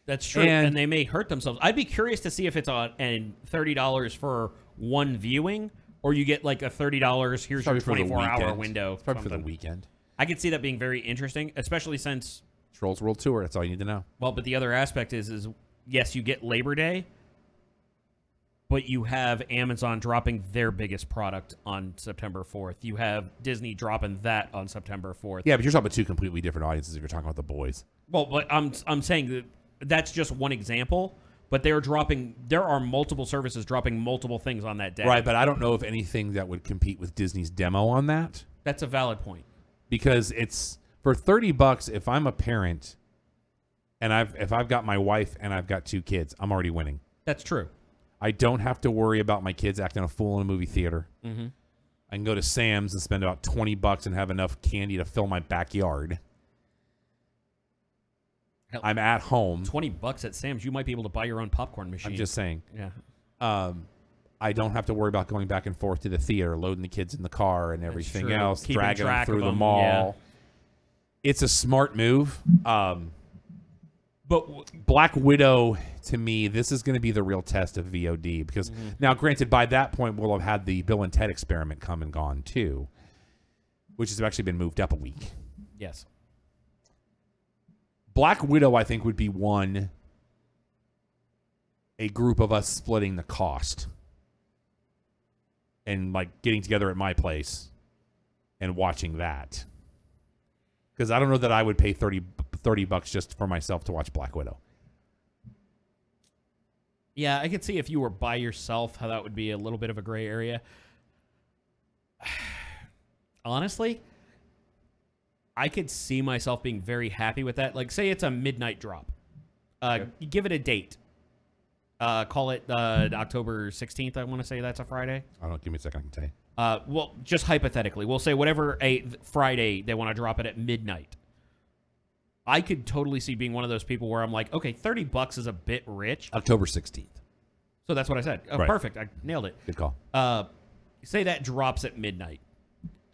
That's true, and they may hurt themselves. I'd be curious to see if it's on and $30 for one viewing, or you get like a $30. Here's your 24-hour window. It's probably for the weekend. I could see that being very interesting, especially since Trolls World Tour. That's all you need to know. Well, but the other aspect is yes, you get Labor Day, but you have Amazon dropping their biggest product on September 4th. You have Disney dropping that on September 4th. Yeah, but you're talking about two completely different audiences if you're talking about the boys. Well, but I'm saying that that's just one example, but there are multiple services dropping multiple things on that day. Right, but I don't know of anything that would compete with Disney's demo on that. That's a valid point. Because it's for $30, if I'm a parent and if I've got my wife and I've got two kids, I'm already winning. That's true. I don't have to worry about my kids acting a fool in a movie theater. I can go to Sam's and spend about $20 and have enough candy to fill my backyard. Hell, I'm at home. $20 at Sam's, you might be able to buy your own popcorn machine. I'm just saying. Yeah. I don't have to worry about going back and forth to the theater, loading the kids in the car and everything else, Keeping dragging them track through of the them, mall. yeah. It's a smart move. But Black Widow, to me, this is going to be the real test of VOD because now, granted, by that point, we'll have had the Bill and Ted experiment come and gone too, which has actually been moved up a week. Yes. Black Widow, I think, would be a group of us splitting the cost and like getting together at my place and watching that. Because I don't know that I would pay $30 just for myself to watch Black Widow. Yeah, I could see if you were by yourself how that would be a little bit of a gray area. Honestly, I could see myself being very happy with that. Like, say it's a midnight drop. Okay. You give it a date. Call it October 16th. I want to say that's a Friday. I don't. Give me a second. I can tell you. Well, just hypothetically, we'll say whatever a Friday they want to drop it at midnight. I could totally see being one of those people where I'm like, okay, $30 is a bit rich. October 16th. So that's what I said. Oh, Right. Perfect. I nailed it. Good call. Say that drops at midnight.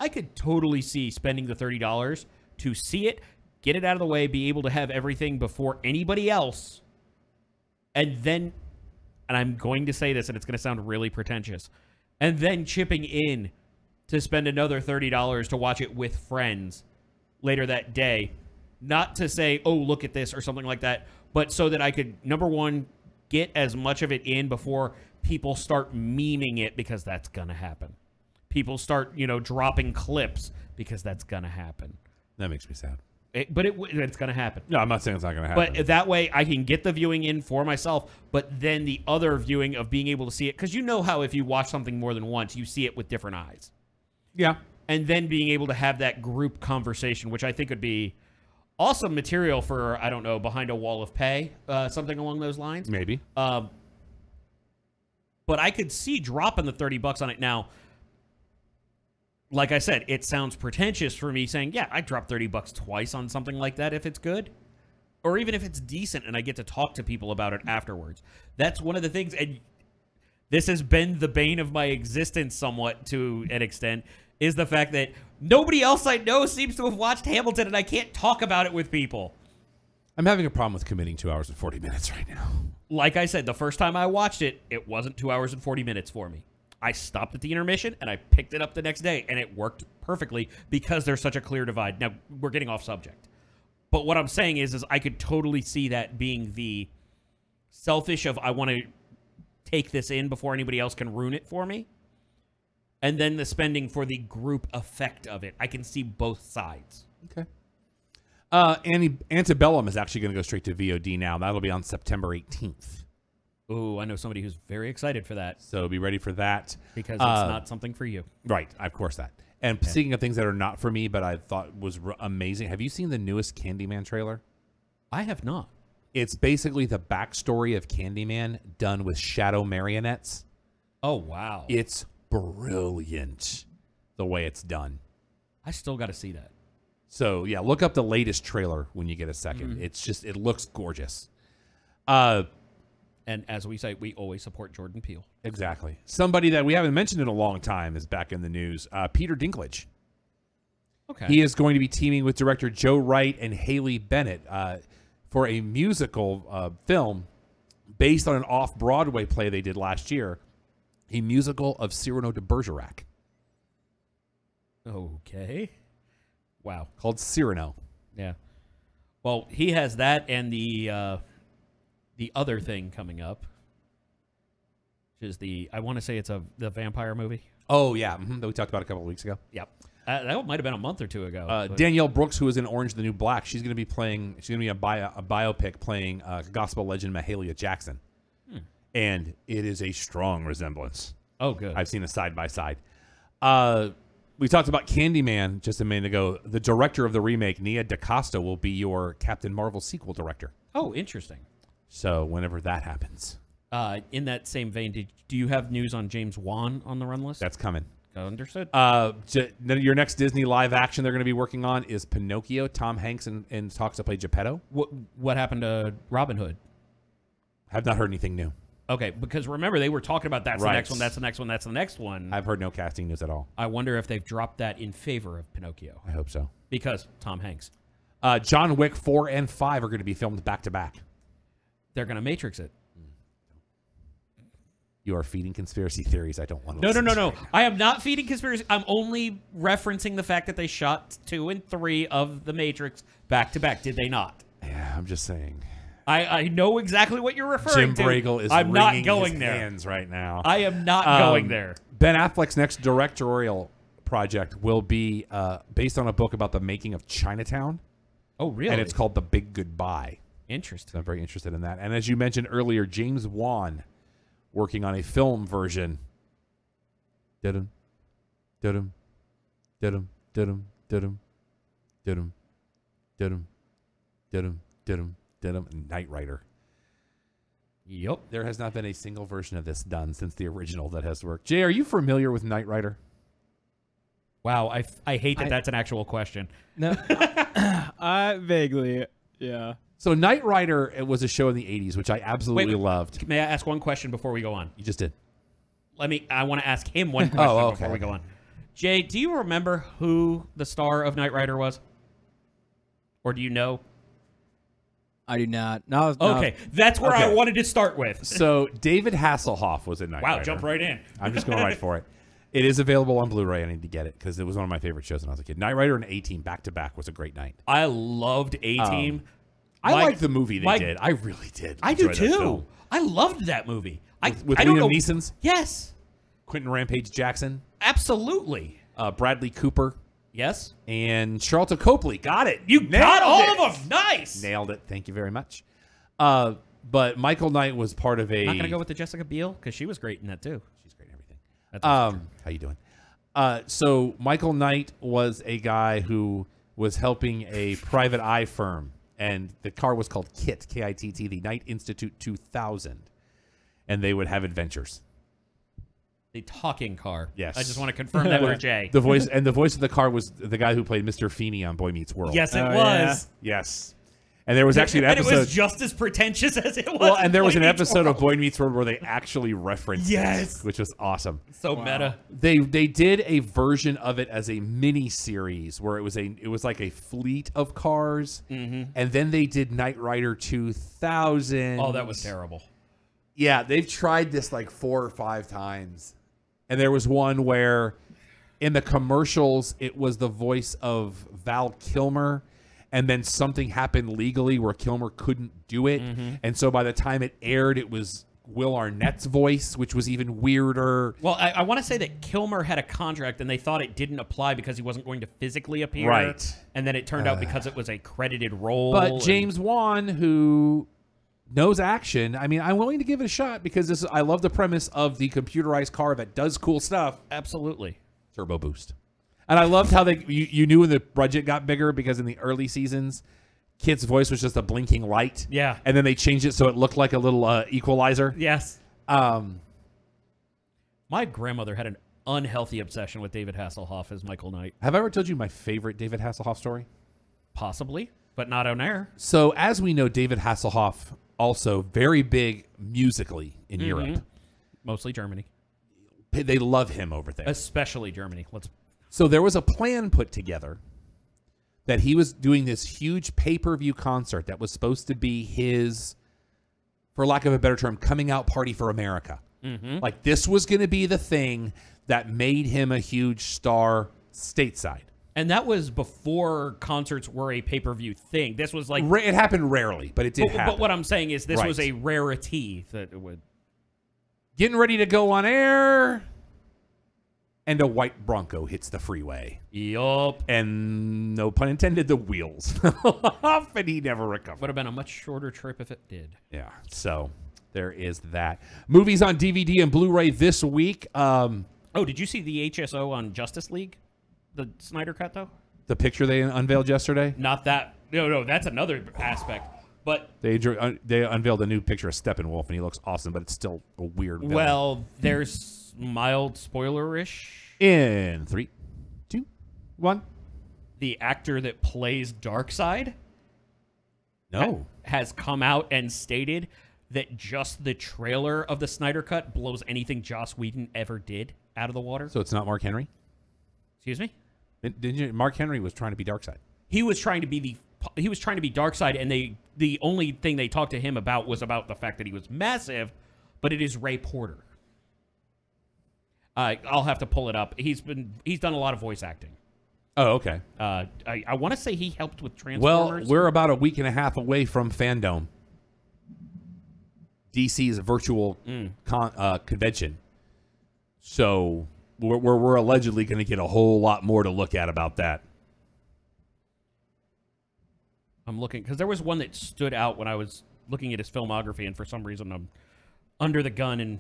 I could totally see spending the $30 to see it, get it out of the way, be able to have everything before anybody else, and then, and I'm going to say this, and it's going to sound really pretentious, and then chipping in to spend another $30 to watch it with friends later that day. Not to say, oh, look at this or something like that, but so that I could, number one, get as much of it in before people start memeing it, because that's going to happen. People start, dropping clips because that's going to happen. That makes me sad. It's going to happen. No, I'm not saying it's not going to happen. But that way I can get the viewing in for myself, but then the other viewing of being able to see it, because you know how if you watch something more than once, you see it with different eyes. Yeah. And then being able to have that group conversation, which I think would be awesome material for, I don't know, Behind a Wall of Pay, something along those lines. Maybe. But I could see dropping the $30 on it now. Like I said, it sounds pretentious for me saying, yeah, I'd drop $30 twice on something like that if it's good. Or even if it's decent and I get to talk to people about it afterwards. That's one of the things, and this has been the bane of my existence somewhat to an extent, is the fact that nobody else I know seems to have watched Hamilton, and I can't talk about it with people. I'm having a problem with committing 2 hours and 40 minutes right now. Like I said, the first time I watched it, it wasn't 2 hours and 40 minutes for me. I stopped at the intermission, and I picked it up the next day, and it worked perfectly because there's such a clear divide. Now, we're getting off subject. But what I'm saying is I could totally see that being the selfish of I want to take this in before anybody else can ruin it for me. And then the spending for the group effect of it. I can see both sides. Okay. Antebellum is actually going to go straight to VOD now. That'll be on September 18th. Ooh, I know somebody who's very excited for that. So be ready for that. Because it's not something for you. Right, of course that. And speaking of things that are not for me, but I thought was amazing, have you seen the newest Candyman trailer? I have not. It's basically the backstory of Candyman done with shadow marionettes. Oh, wow. It's brilliant the way it's done. I still got to see that. So, yeah, look up the latest trailer when you get a second. It's just, it looks gorgeous. And as we say, we always support Jordan Peele. Exactly. Somebody that we haven't mentioned in a long time is back in the news. Peter Dinklage. Okay. He is going to be teaming with director Joe Wright and Haley Bennett for a musical film based on an off-Broadway play they did last year, a musical of Cyrano de Bergerac. Okay. Wow. Called Cyrano. Yeah. Well, he has that and the other thing coming up, which is I want to say it's the vampire movie. Oh, yeah. That we talked about a couple of weeks ago. Yep. That might have been a month or two ago. Danielle Brooks, who is in Orange the New Black, she's going to be a biopic playing gospel legend Mahalia Jackson. And it is a strong resemblance. Oh, good. I've seen a side-by-side. We talked about Candyman just a minute ago. The director of the remake, Nia DaCosta, will be your Captain Marvel sequel director. Oh, interesting. So whenever that happens. In that same vein, do you have news on James Wan on the run list? That's coming. Understood. Your next Disney live action they're going to be working on is Pinocchio. Tom Hanks and talks to play Geppetto. What happened to Robin Hood? Have not heard anything new. Okay, because remember they were talking about that's Right. the next one, that's the next one, that's the next one. I've heard no casting news at all. I wonder if they've dropped that in favor of Pinocchio. I hope so. Because Tom Hanks. John Wick 4 and 5 are going to be filmed back to back. They're going to Matrix it. You are feeding conspiracy theories. I don't want to. No. I am not feeding conspiracy. I'm only referencing the fact that they shot 2 and 3 of the Matrix back to back. Did they not? Yeah, I'm just saying. I know exactly what you're referring Jim to. Bragel is I'm not wringing going his there. hands right now. I am not going there. Ben Affleck's next directorial project will be based on a book about the making of Chinatown. Oh, really? And it's called The Big Goodbye. Interesting. So I'm very interested in that. And as you mentioned earlier, James Wan working on a film version. Didum, didum, didum, didum, didum, didum, didum, didum, didum, didum. Knight Rider. Yep. There has not been a single version of this done since the original that has worked. Jay, are you familiar with Knight Rider? Wow, I hate that that's an actual question. No, vaguely, yeah. So Knight Rider, it was a show in the 80s, which I absolutely loved. May I ask one question before we go on? You just did. I want to ask him one question okay. before we go on. Jay, do you remember who the star of Knight Rider was? Or do you know? I do not. No. Okay, that's where I wanted to start with. So David Hasselhoff was in Knight Rider. Wow, jump right in. I'm just going right for it. It is available on Blu-ray. I need to get it because it was one of my favorite shows when I was a kid. Knight Rider and A-Team back-to-back was a great night. I loved A-Team. I liked the movie they did. I really did. I do too. I loved that movie. With I don't Liam know. Neeson's? Yes. Quentin Rampage Jackson? Absolutely. Bradley Cooper? Yes. And Charlton Copley. Got it. You got all of them. Nice. Nailed it. Thank you very much. But Michael Knight was part of a... Not going to go with the Jessica Biel because she was great in that too. She's great in everything. That's how you doing? So Michael Knight was a guy who was helping a private eye firm, and the car was called KITT, K-I-T-T, the Knight Institute 2000, and they would have adventures. The talking car. Yes. I just want to confirm that for Jay. The voice of the car was the guy who played Mr. Feeney on Boy Meets World. Yes, it was. Yeah. Yes. And there was actually an episode. And it was just as pretentious as it was. Well, and there was an Boy Meets episode World. of Boy Meets World where they actually referenced it, which was awesome. So meta. They did a version of it as a mini series where it was like a fleet of cars, and then they did Knight Rider 2000. Oh, that was terrible. Yeah, they've tried this like 4 or 5 times, and there was one where in the commercials it was the voice of Val Kilmer. And then something happened legally where Kilmer couldn't do it. And so by the time it aired, it was Will Arnett's voice, which was even weirder. Well, I want to say that Kilmer had a contract, and they thought it didn't apply because he wasn't going to physically appear. Right. And then it turned out because it was a credited role. But James Wan, who knows action, I mean, I'm willing to give it a shot because I love the premise of the computerized car that does cool stuff. Absolutely. Turbo boost. And I loved how you knew when the budget got bigger because in the early seasons, kid's voice was just a blinking light. Yeah. And then they changed it so it looked like a little equalizer. Yes. My grandmother had an unhealthy obsession with David Hasselhoff as Michael Knight. Have I ever told you my favorite David Hasselhoff story? Possibly, but not on air. So, as we know, David Hasselhoff also very big musically in Europe. Mostly Germany. They love him over there. Especially Germany. So there was a plan put together that he was doing this huge pay-per-view concert that was supposed to be his, for lack of a better term, coming out party for America. Like this was going to be the thing that made him a huge star stateside. And that was before concerts were a pay-per-view thing. This was like... It happened rarely, but it did happen. But what I'm saying is this Right. was a rarity that it would... Getting ready to go on air, and a white Bronco hits the freeway. Yup. And no pun intended, the wheels fell off, and he never recovered. Would have been a much shorter trip if it did. Yeah, so there is that. Movies on DVD and Blu-ray this week. Oh, did you see the HSO on Justice League? The Snyder Cut, though? The picture they unveiled yesterday? Not that. No, that's another aspect. But They unveiled a new picture of Steppenwolf, and he looks awesome, but it's still a weird villain. well, there's mild spoiler-ish. In 3, 2, 1. The actor that plays Darkseid No. has come out and stated that just the trailer of the Snyder Cut blows anything Joss Whedon ever did out of the water. So it's not Mark Henry? Excuse me? Didn't you? Mark Henry was trying to be Darkseid. He was trying to be Darkseid, and the only thing they talked to him about was about the fact that he was massive, but it is Ray Porter. I'll have to pull it up. He's done a lot of voice acting. Oh, okay. I want to say he helped with Well, Transformers. we're about a week and a half away from Fandom, DC's virtual convention. So we're allegedly going to get a whole lot more to look at about that. I'm looking because there was one that stood out when I was looking at his filmography, and for some reason I'm under the gun and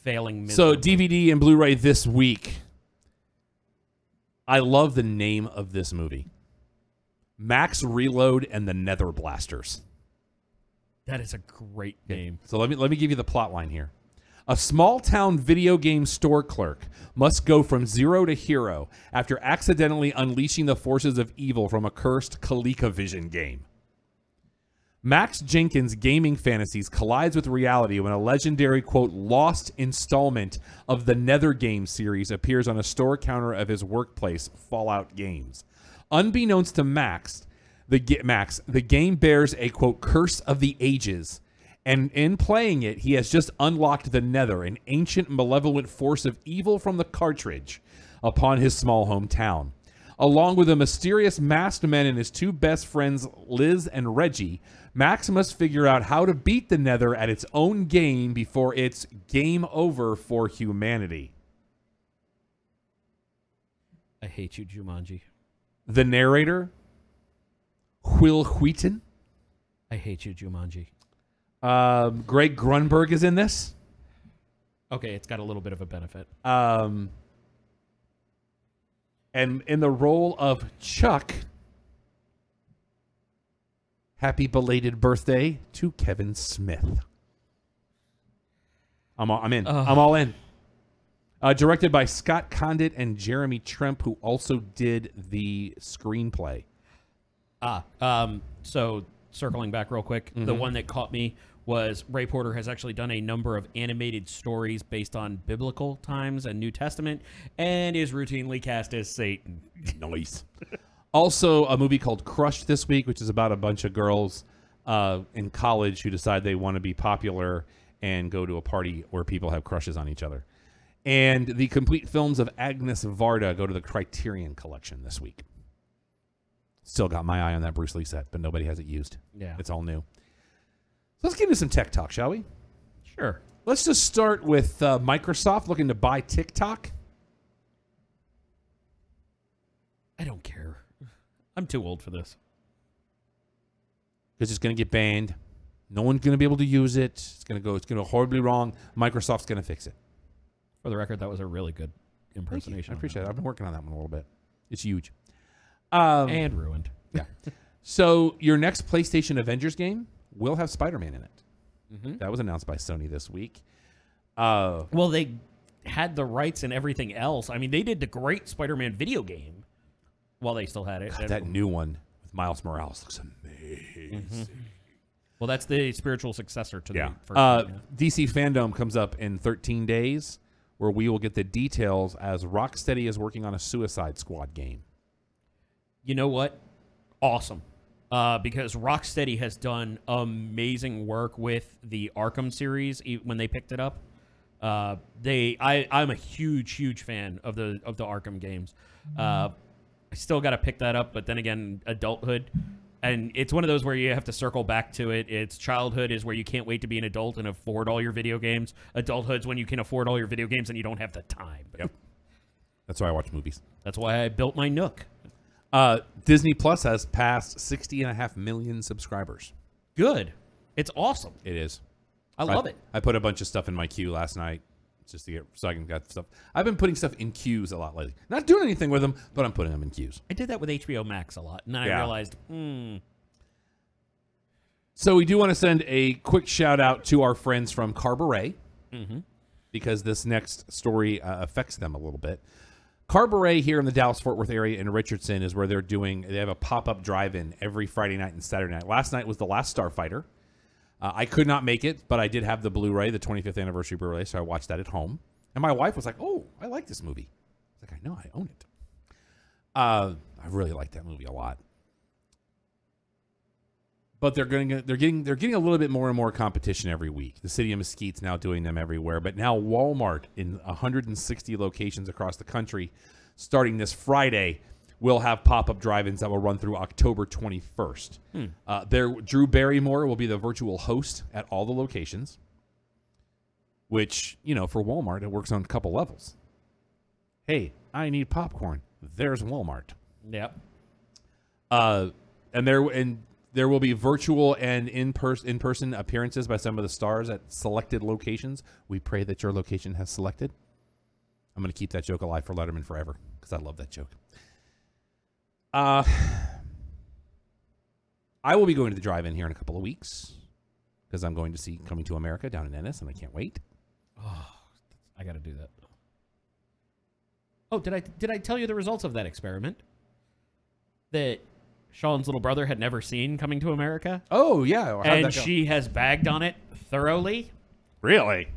failing So miserably. DVD and Blu-ray this week. I love the name of this movie. Max Reload and the Nether Blasters. That is a great name. So let me give you the plot line here. A small-town video game store clerk must go from zero to hero after accidentally unleashing the forces of evil from a cursed ColecoVision game. Max Jenkins' gaming fantasies collides with reality when a legendary, quote, lost installment of the Nether Game series appears on a store counter of his workplace, Fallout Games. Unbeknownst to Max, the game bears a, quote, curse of the ages, and in playing it, he has just unlocked the Nether, an ancient malevolent force of evil from the cartridge, upon his small hometown. Along with a mysterious masked man and his two best friends, Liz and Reggie, Max must figure out how to beat the Nether at its own game before it's game over for humanity. I hate you, Jumanji. The narrator, Will Wheaton. I hate you, Jumanji. Greg Grunberg is in this. Okay, it's got a little bit of a benefit. And in the role of Chuck, happy belated birthday to Kevin Smith. I'm in. I'm all in. Directed by Scott Condit and Jeremy Tremp, who also did the screenplay. So circling back real quick, the one that caught me was Ray Porter has actually done a number of animated stories based on biblical times and New Testament, and is routinely cast as Satan. Nice. Also, a movie called Crushed this week, which is about a bunch of girls in college who decide they want to be popular and go to a party where people have crushes on each other. And the complete films of Agnes Varda go to the Criterion Collection this week. Still got my eye on that Bruce Lee set, but nobody has it used. Yeah. It's all new. So let's get into some tech talk, shall we? Sure. Let's just start with Microsoft looking to buy TikTok. I don't care. I'm too old for this. Because it's going to get banned. No one's going to be able to use it. It's going to go horribly wrong. Microsoft's going to fix it. For the record, that was a really good Thank you. impersonation. I appreciate it. I've been working on that one a little bit. It's huge. And ruined. Yeah. So your next PlayStation Avengers game will have Spider-Man in it. That was announced by Sony this week. Well, they had the rights and everything else. I mean, they did the great Spider-Man video game while they still had it. God, that new one with Miles Morales looks amazing. Well, that's the spiritual successor to the first one. DC Fandom comes up in 13 days, where we will get the details as Rocksteady is working on a Suicide Squad game. You know what? Awesome. Because Rocksteady has done amazing work with the Arkham series when they picked it up. I'm a huge fan of the Arkham games. I still got to pick that up, but then again, adulthood. And it's one of those where you have to circle back to it. It's childhood is where you can't wait to be an adult and afford all your video games. Adulthood's when you can afford all your video games and you don't have the time. Yep. That's why I watch movies. That's why I built my Nook. Disney Plus has passed 60.5 million subscribers. Good. It's awesome. It is. I love it. I put a bunch of stuff in my queue last night just to get so I can get stuff. I've been putting stuff in queues a lot lately. Not doing anything with them, but I'm putting them in queues. I did that with HBO Max a lot, and then I realized, So we do want to send a quick shout out to our friends from Carburet, because this next story affects them a little bit. Carburet here in the Dallas-Fort Worth area in Richardson is where they have a pop-up drive-in every Friday night and Saturday night. Last night was The Last Starfighter. I could not make it, but I did have the Blu-ray, the 25th anniversary Blu-ray, so I watched that at home. And my wife was like, "Oh, I like this movie." I was like, "I know, I own it." I really like that movie a lot. But they're getting a little bit more and more competition every week. The city of Mesquite's now doing them everywhere, but now Walmart in 160 locations across the country, starting this Friday, will have pop-up drive-ins that will run through October 21st. Drew Barrymore will be the virtual host at all the locations, which, for Walmart, it works on a couple levels. Hey, I need popcorn. There's Walmart. Yep. And there will be virtual and in-person appearances by some of the stars at selected locations. We pray that your location has selected. I'm going to keep that joke alive for Letterman forever because I love that joke. I will be going to the drive-in here in a couple of weeks because I'm going to see Coming to America down in Ennis, and I can't wait. Oh, I got to do that. Oh, did I tell you the results of that experiment? That Sean's little brother had never seen Coming to America? Oh, yeah. And she has bagged on it thoroughly. Really?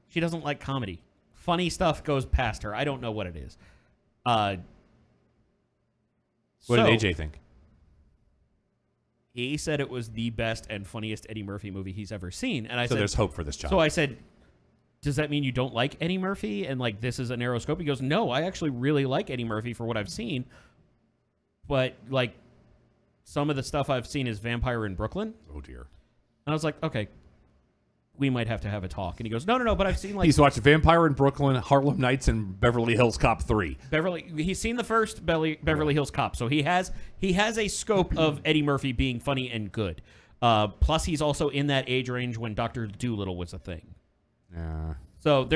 She doesn't like comedy. Funny stuff goes past her. I don't know what it is. What did AJ think? He said it was the best and funniest Eddie Murphy movie he's ever seen. And I said, there's hope for this child. So I said, does that mean you don't like Eddie Murphy? And this is a narrow scope? He goes, no, I actually really like Eddie Murphy for what I've seen. But some of the stuff I've seen is Vampire in Brooklyn. Oh, dear. And I was like, okay, we might have to have a talk. And he goes, no, but I've seen He's watched Vampire in Brooklyn, Harlem Nights, and Beverly Hills Cop 3. He's seen the first Beverly Hills Cop, so he has a scope of Eddie Murphy being funny and good. Plus, he's also in that age range when Dr. Dolittle was a thing. Yeah. So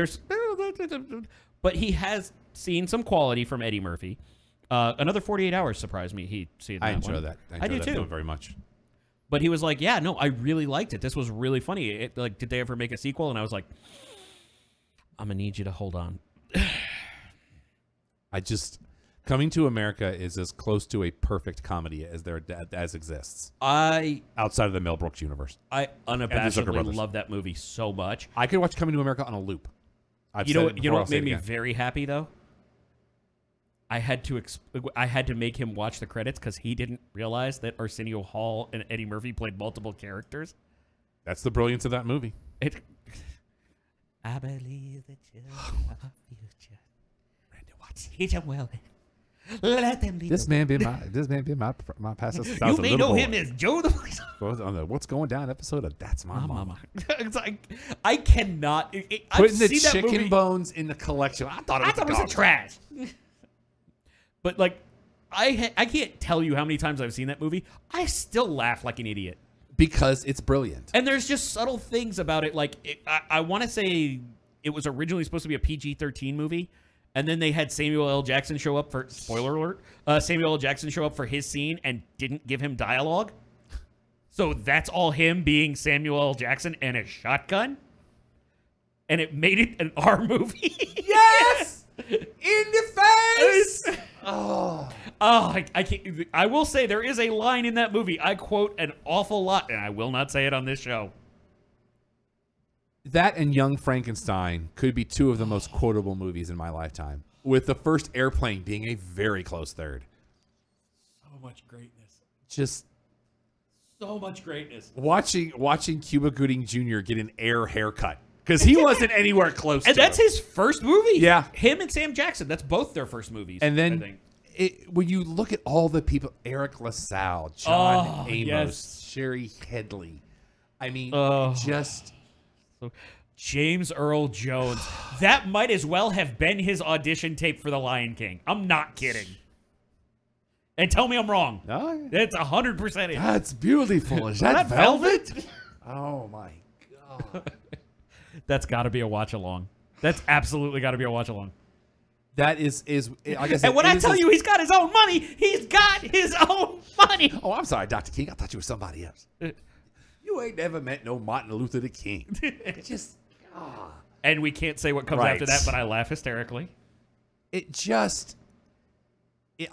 but he has seen some quality from Eddie Murphy. Another 48 Hours surprised me. I enjoy that. I do that too. film very much. But he was like, yeah, no, I really liked it. This was really funny. Did they ever make a sequel? And I was like, I'm going to need you to hold on. Coming to America is as close to a perfect comedy as exists. Outside of the Mel Brooks universe. I unabashedly love that movie so much. I could watch Coming to America on a loop. You know what made me very happy, though? I had to make him watch the credits because he didn't realize that Arsenio Hall and Eddie Murphy played multiple characters. That's the brilliance of that movie. I believe the children of our future. Randy Watts. Teach them well. Let them be. This man be my pastor. You may know him as Joe the on the What's Going Down episode of That's My Mama. It's I cannot. Putting the chicken bones in the collection. I thought it was trash. But I can't tell you how many times I've seen that movie. I still laugh like an idiot because it's brilliant. And there's just subtle things about it. I want to say it was originally supposed to be a PG-13 movie, And then they had Samuel L. Jackson show up for, spoiler alert, Samuel L. Jackson show up for his scene and didn't give him dialogue. So that's all him being Samuel L. Jackson and a shotgun. And it made it an R movie. Yes! In the face! Oh, I can't. I will say there is a line in that movie I quote an awful lot, and I will not say it on this show. that and Young Frankenstein could be two of the most quotable movies in my lifetime, with the first Airplane being a very close third. So much greatness. Just so much greatness. Watching Cuba Gooding Jr. get an Air haircut because he wasn't anywhere close to And that's him. his first movie. Yeah. Him and Sam Jackson. That's both their first movies. And I then think. when you look at all the people, Eric LaSalle, John Amos, yes. Sherry Headley, I mean, just... James Earl Jones. That might as well have been his audition tape for The Lion King. I'm not kidding. And tell me I'm wrong. No, It's 100% it. that's beautiful. Is that velvet? Oh, my God. That's got to be a watch along. That's absolutely got to be a watch along. That is like I said. And when I tell you he's got his own money, he's got his own money. Oh, I'm sorry, Dr. King. I thought you were somebody else. You ain't never met no Martin Luther the King. Just, And we can't say what comes Right. after that, but I laugh hysterically. it just,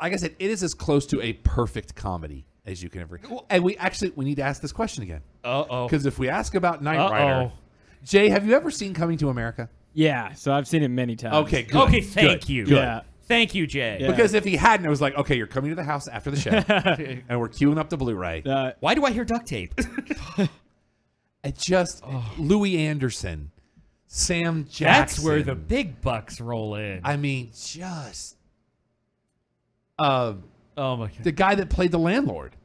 like I said, it is as close to a perfect comedy as you can ever. And we need to ask this question again. Uh-oh. Because if we ask about Knight Rider, Jay, have you ever seen Coming to America? Yeah, so I've seen it many times. Okay, good. Okay, thank Good. you. Good. Yeah. Thank you, Jay. Yeah. Because if he hadn't, it was like, okay, you're coming to the house after the show, and we're queuing up the Blu-ray. Why do I hear duct tape? It just Louis Anderson, Sam Jackson. That's where the big bucks roll in. I mean, just oh my God. the guy that played the landlord.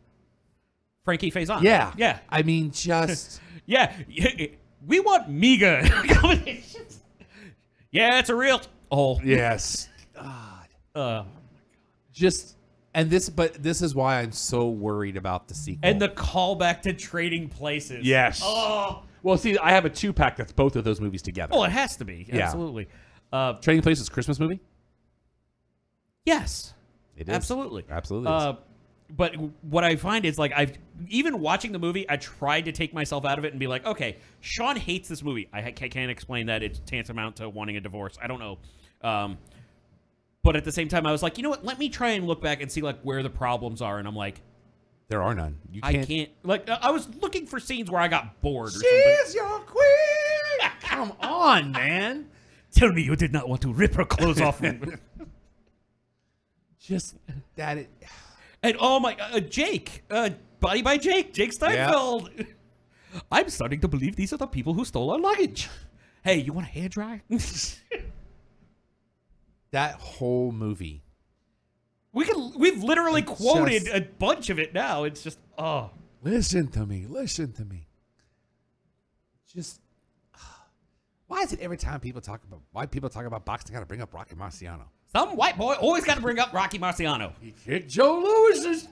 Frankie Faison. Yeah, Yeah. I mean, just Yeah. We want MEGA accommodations. Yeah, it's a real. Oh. yes, God, just and this, but this is why I'm so worried about the sequel. And the callback to Trading Places. yes. Oh. Well, see, I have a 2-pack that's both of those movies together. Oh, it has to be. Yeah. Absolutely. Trading Places Christmas movie. Yes. It is Absolutely. absolutely. is. But what I find is like even watching the movie, I tried to take myself out of it and be like, okay, Sean hates this movie. I can't explain that. It's tantamount to wanting a divorce. I don't know. But at the same time, I was like, you know what? Let me try and look back and see like where the problems are. And I'm like, There are none. You I can't. can't. Like I was looking for scenes where I got bored or something. She's your queen. Come on, man. Tell me you did not want to rip her clothes off. Just that. And oh my, Jake, Body by Jake Steinfeld. Yeah. I'm starting to believe these are the people who stole our luggage. Hey, you want a hair dryer? That whole movie. We've literally It's quoted just- a bunch of it now. It's just Listen to me. Listen to me. Just why is it every time people talk about boxing, got to bring up Rocky Marciano? Some white boy always got to bring up Rocky Marciano. He kicked Joe Louis's.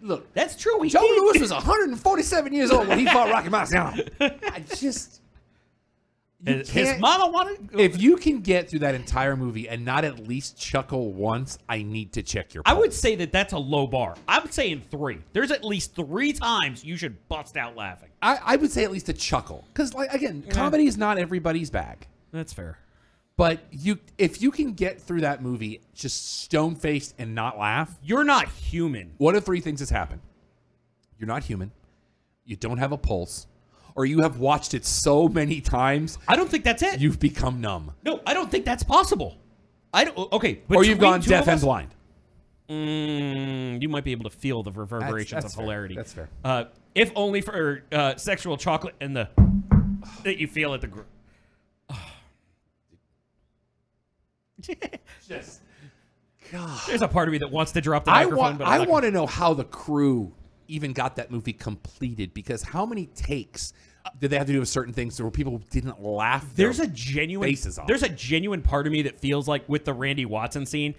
Look, That's true. Joe Louis was 147 years old when he fought Rocky Marciano. I just. His mama wanted. If you can get through that entire movie and not at least chuckle once, I need to check your pulse. I would say that's a low bar. I'm saying 3. There's at least 3 times you should bust out laughing. I would say at least a chuckle. Because, like, again, comedy is not everybody's bag. That's fair. But if you can get through that movie just stone-faced and not laugh, You're not human. one of 3 things has happened. You're not human. You don't have a pulse. Or you have watched it so many times, I don't think that's it. you've become numb. No, I don't think that's possible. I don't. Okay, Or you've between gone two deaf of and us- blind. You might be able to feel the reverberations That's of hilarity. That's fair. If only for sexual chocolate and the that you feel at the group. Just, God. There's a part of me that wants to drop the I microphone, but I want to know how the crew even got that movie completed, because how many takes did they have to do with certain things where people didn't laugh? There's their a genuine faces off? There's a genuine part of me that feels like with the Randy Watson scene.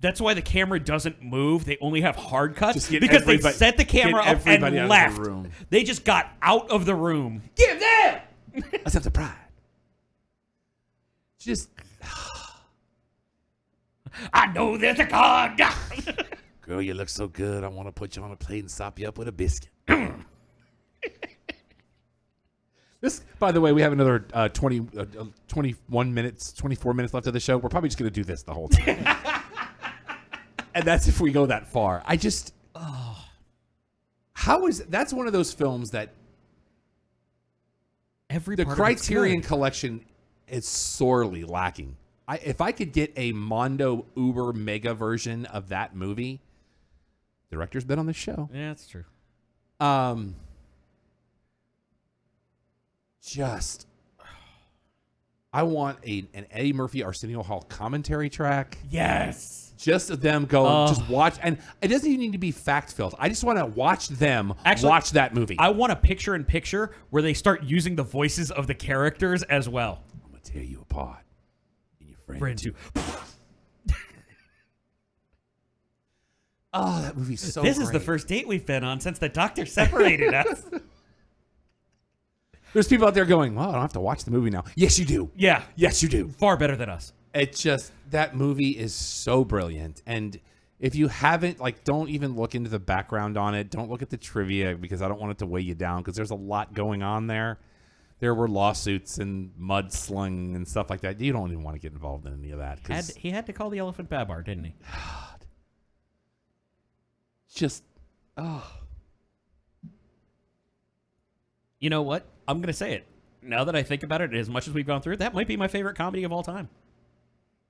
That's why the camera doesn't move. They only have hard cuts Just get because they everybody- set the camera get up and everybody out of the left. room. They just got out of the room. Give them a sense of pride. Just I know there's a God. Girl, you look so good. I want to put you on a plate and sop you up with a biscuit. This, by the way, we have another 21 minutes, 24 minutes left of the show. We're probably just going to do this the whole time. And that's if we go that far. I just, that's one of those films that the Criterion Collection is sorely lacking. If I could get a Mondo Uber Mega version of that movie, the director's been on the show. Yeah, that's true. I want an Eddie Murphy Arsenio Hall commentary track. Yes. Just of them going, just watch. And it doesn't even need to be fact-filled. I just want to watch them watch that movie. I want a picture-in-picture where they start using the voices of the characters as well. I'm going to tear you apart. And your friend too. Oh, that movie's so This great. is the first date we've been on since the doctor separated us. There's people out there going, well, I don't have to watch the movie now. Yes, you do. Yeah. Yes, you do. Far better than us. It just, that movie is so brilliant. And if you haven't, don't even look into the background on it. Don't look at the trivia because I don't want it to weigh you down because there's a lot going on there. There were lawsuits and mudslinging and stuff like that. You don't even want to get involved in any of that. He had to call the elephant Babar, didn't he? God. Just, You know what? I'm going to say it. Now that I think about it, as much as we've gone through, that might be my favorite comedy of all time.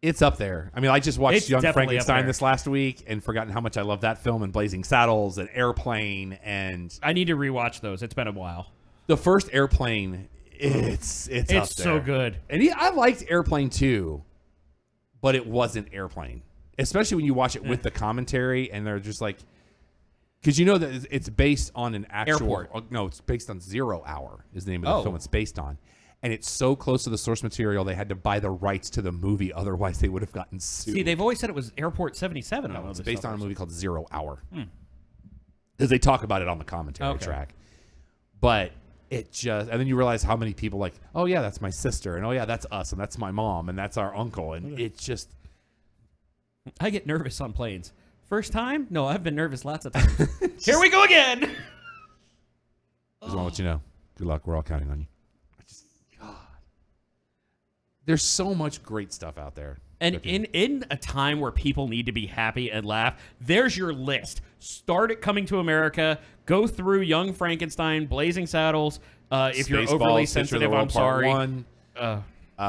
It's up there. I mean, I just watched It's Young definitely up Frankenstein there. this last week and forgotten how much I love that film and Blazing Saddles and Airplane and I need to rewatch those. It's been a while. the first Airplane. It's up there. so good. And I liked Airplane too, but it wasn't Airplane. Especially when you watch it with the commentary and they're just like, because you know that it's based on an actual Airport. No, it's based on 0 Hour is the name of the film it's based on. And it's so close to the source material, they had to buy the rights to the movie. Otherwise, they would have gotten sued. See, they've always said it was Airport 77. No, it's based on a movie called 0 Hour. Because they talk about it on the commentary track. But it just, and then you realize how many people like, oh yeah, that's my sister. And oh yeah, that's us. And that's my mom. And that's our uncle. And it's just. I get nervous on planes. First time? No, I've been nervous lots of times. Here we go again. Just want to let you know. Good luck. We're all counting on you. God. There's so much great stuff out there. And in a time where people need to be happy and laugh, there's your list. Start at Coming to America. Go through Young Frankenstein, Blazing Saddles. If you're overly sensitive, I'm sorry.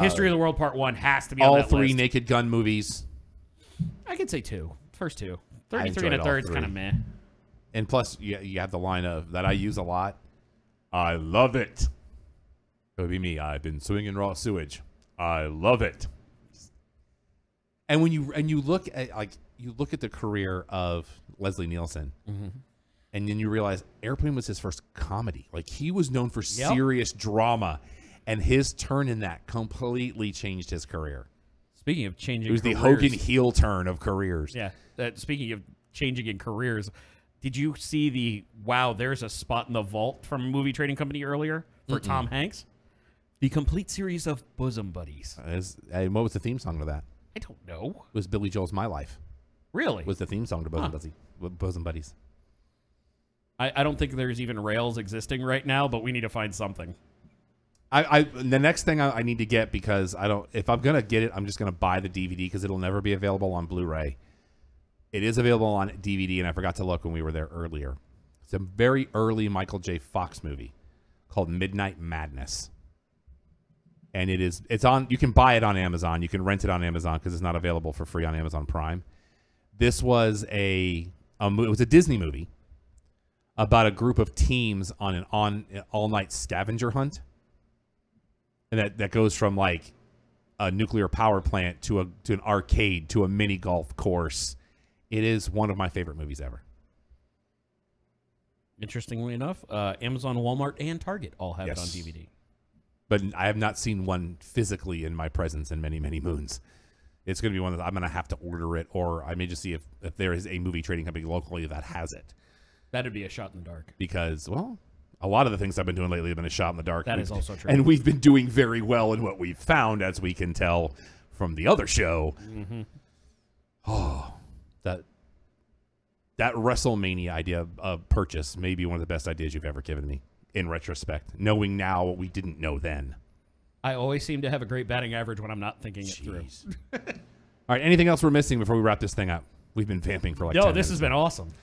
History of the World Part 1 has to be on that list. All 3 Naked Gun movies. I could say 2. First 2. 33 and a third's kind of meh. And plus, you have the line of that I use a lot. I love it. It would be me. I've been swimming in raw sewage. I love it. And when you look at the career of Leslie Nielsen, and then you realize Airplane was his first comedy. Like he was known for serious drama, and his turn in that completely changed his career. Speaking of changing, it was the Hogan heel turn of careers. Yeah. Speaking of changing in careers, did you see the there's a spot in the vault from Movie Trading Company earlier for Tom Hanks? The complete series of Bosom Buddies. And what was the theme song to that? I don't know. It was Billy Joel's My Life. Really? Was the theme song to Bosom Buddies. I don't think there's even rails existing right now, but we need to find something. The next thing I need to get, because if I'm gonna get it, I'm just gonna buy the DVD because it'll never be available on Blu-ray. It is available on DVD, and I forgot to look when we were there earlier. It's a very early Michael J. Fox movie called Midnight Madness, and it's on. You can buy it on Amazon. You can rent it on Amazon because it's not available for free on Amazon Prime. This was it was a Disney movie about a group of teams on an all-night scavenger hunt. And that goes from like a nuclear power plant to an arcade to a mini golf course. It is one of my favorite movies ever. Interestingly enough, Amazon, Walmart, and Target all have it on DVD. But I have not seen one physically in my presence in many, many moons. It's going to be one that I'm going to have to order it, or I may just see if there is a movie trading company locally that has it. That'd be a shot in the dark. Because, well, a lot of the things I've been doing lately have been a shot in the dark. That is also true. And we've been doing very well in what we've found, as we can tell from the other show. Oh, that WrestleMania idea of purchase may be one of the best ideas you've ever given me in retrospect, knowing now what we didn't know then. I always seem to have a great batting average when I'm not thinking it through. All right, anything else we're missing before we wrap this thing up? We've been vamping for like 10 No, minutes this has been awesome.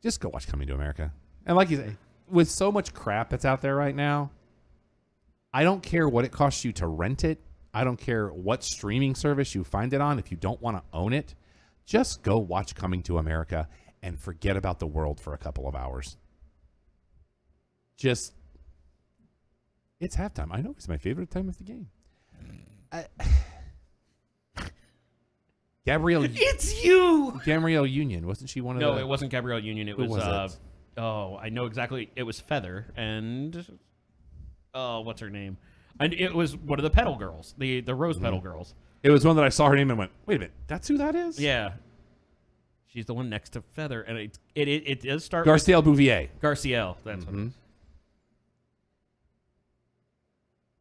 Just go watch Coming to America. And like you say, with so much crap that's out there right now, I don't care what it costs you to rent it. I don't care what streaming service you find it on. If you don't want to own it, just go watch Coming to America and forget about the world for a couple of hours. It's halftime. I know it's my favorite time of the game. Gabrielle. It's you. Gabrielle Union, wasn't she one of the? No, it wasn't Gabrielle Union. It was. it? Oh, I know exactly. It was Feather and. Oh, what's her name? And it was one of the Petal Girls, the Rose Petal Girls. It was one that I saw her name and went, wait a minute, that's who that is? Yeah. She's the one next to Feather, and it does start. Garcielle Bouvier. Garcielle. That's what it is.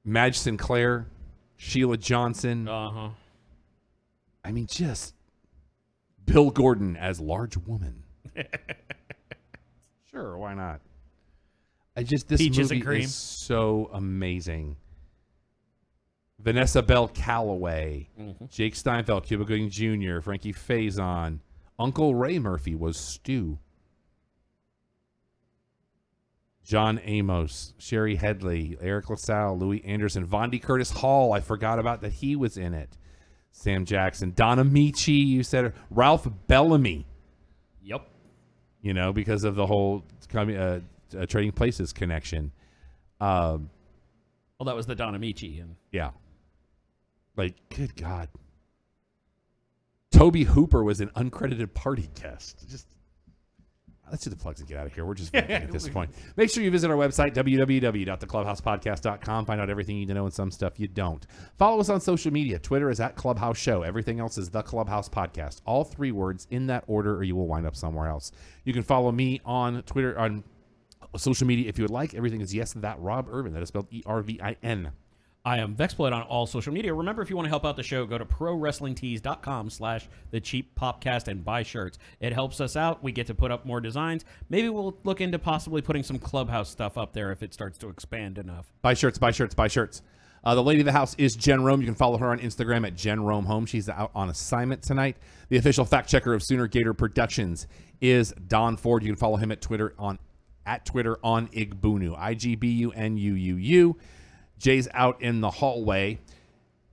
Madge Sinclair, Sheila Johnson. Uh-huh. I mean, just Bill Gordon as large woman. Sure, why not? This Peaches and movie Cream. is so amazing. Vanessa Bell Calloway, Jake Steinfeld, Cuba Gooding Jr., Frankie Faison, Uncle Ray Murphy was Stu. John Amos, Sherry Headley, Eric LaSalle, Louis Anderson, Vondi Curtis Hall. I forgot about that he was in it. Sam Jackson, Don Amici, you said, Ralph Bellamy. Yep. You know, because of the whole Trading Places connection. Well, that was the Don Amici. And Yeah. Like, good God. Toby Hooper was an uncredited party guest. Just let's do the plugs and get out of here. We're just venting at this point. Make sure you visit our website, www.theclubhousepodcast.com. Find out everything you need to know and some stuff you don't. Follow us on social media. Twitter is @Clubhouse Show. Everything else is The Clubhouse Podcast. All 3 words in that order, or you will wind up somewhere else. You can follow me on Twitter, on social media if you would like. Everything is Yes That Rob Irvin. That is spelled ERVIN. I am Vexploit on all social media. Remember, if you want to help out the show, go to prowrestlingtees.com/thecheappopcast and buy shirts. It helps us out. We get to put up more designs. Maybe we'll look into possibly putting some Clubhouse stuff up there if it starts to expand enough. Buy shirts, buy shirts, buy shirts. The lady of the house is Jenn Rohm. You can follow her on Instagram at Jenn Rohm Home. She's out on assignment tonight. The official fact checker of Sooner Gator Productions is Don Ford. You can follow him at Twitter on Igbunu, IGBUNUUU. Jay's out in the hallway.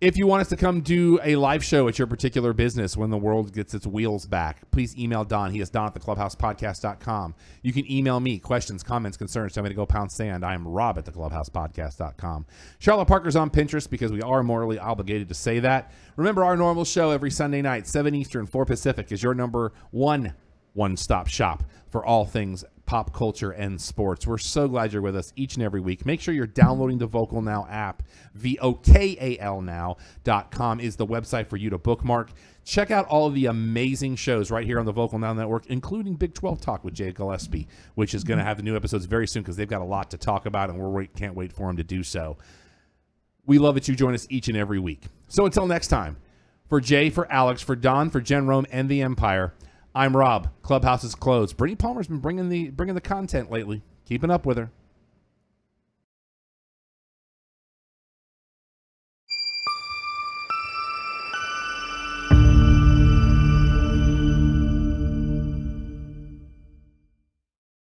If you want us to come do a live show at your particular business when the world gets its wheels back, please email Don. He is Don@theclubhousepodcast.com. You can email me questions, comments, concerns. Tell me to go pound sand. I am Rob at theclubhousepodcast.com. Charlotte Parker's on Pinterest because we are morally obligated to say that. Remember, our normal show every Sunday night, 7 Eastern, 4 Pacific, is your number one-stop shop for all things pop culture and sports. We're so glad you're with us each and every week. Make sure you're downloading the Vocal Now app. VOKALnow.com is the website for you to bookmark. Check out all of the amazing shows right here on the Vocal Now Network, including Big 12 Talk with Jay Gillespie, which is going to have the new episodes very soon because they've got a lot to talk about, and we can't wait for them to do so. We love that you join us each and every week. So until next time, for Jay, for Alex, for Don, for Jenn Rohm, and the Empire, I'm Rob. Clubhouse is closed. Brittany Palmer's been bringing the content lately. Keeping up with her.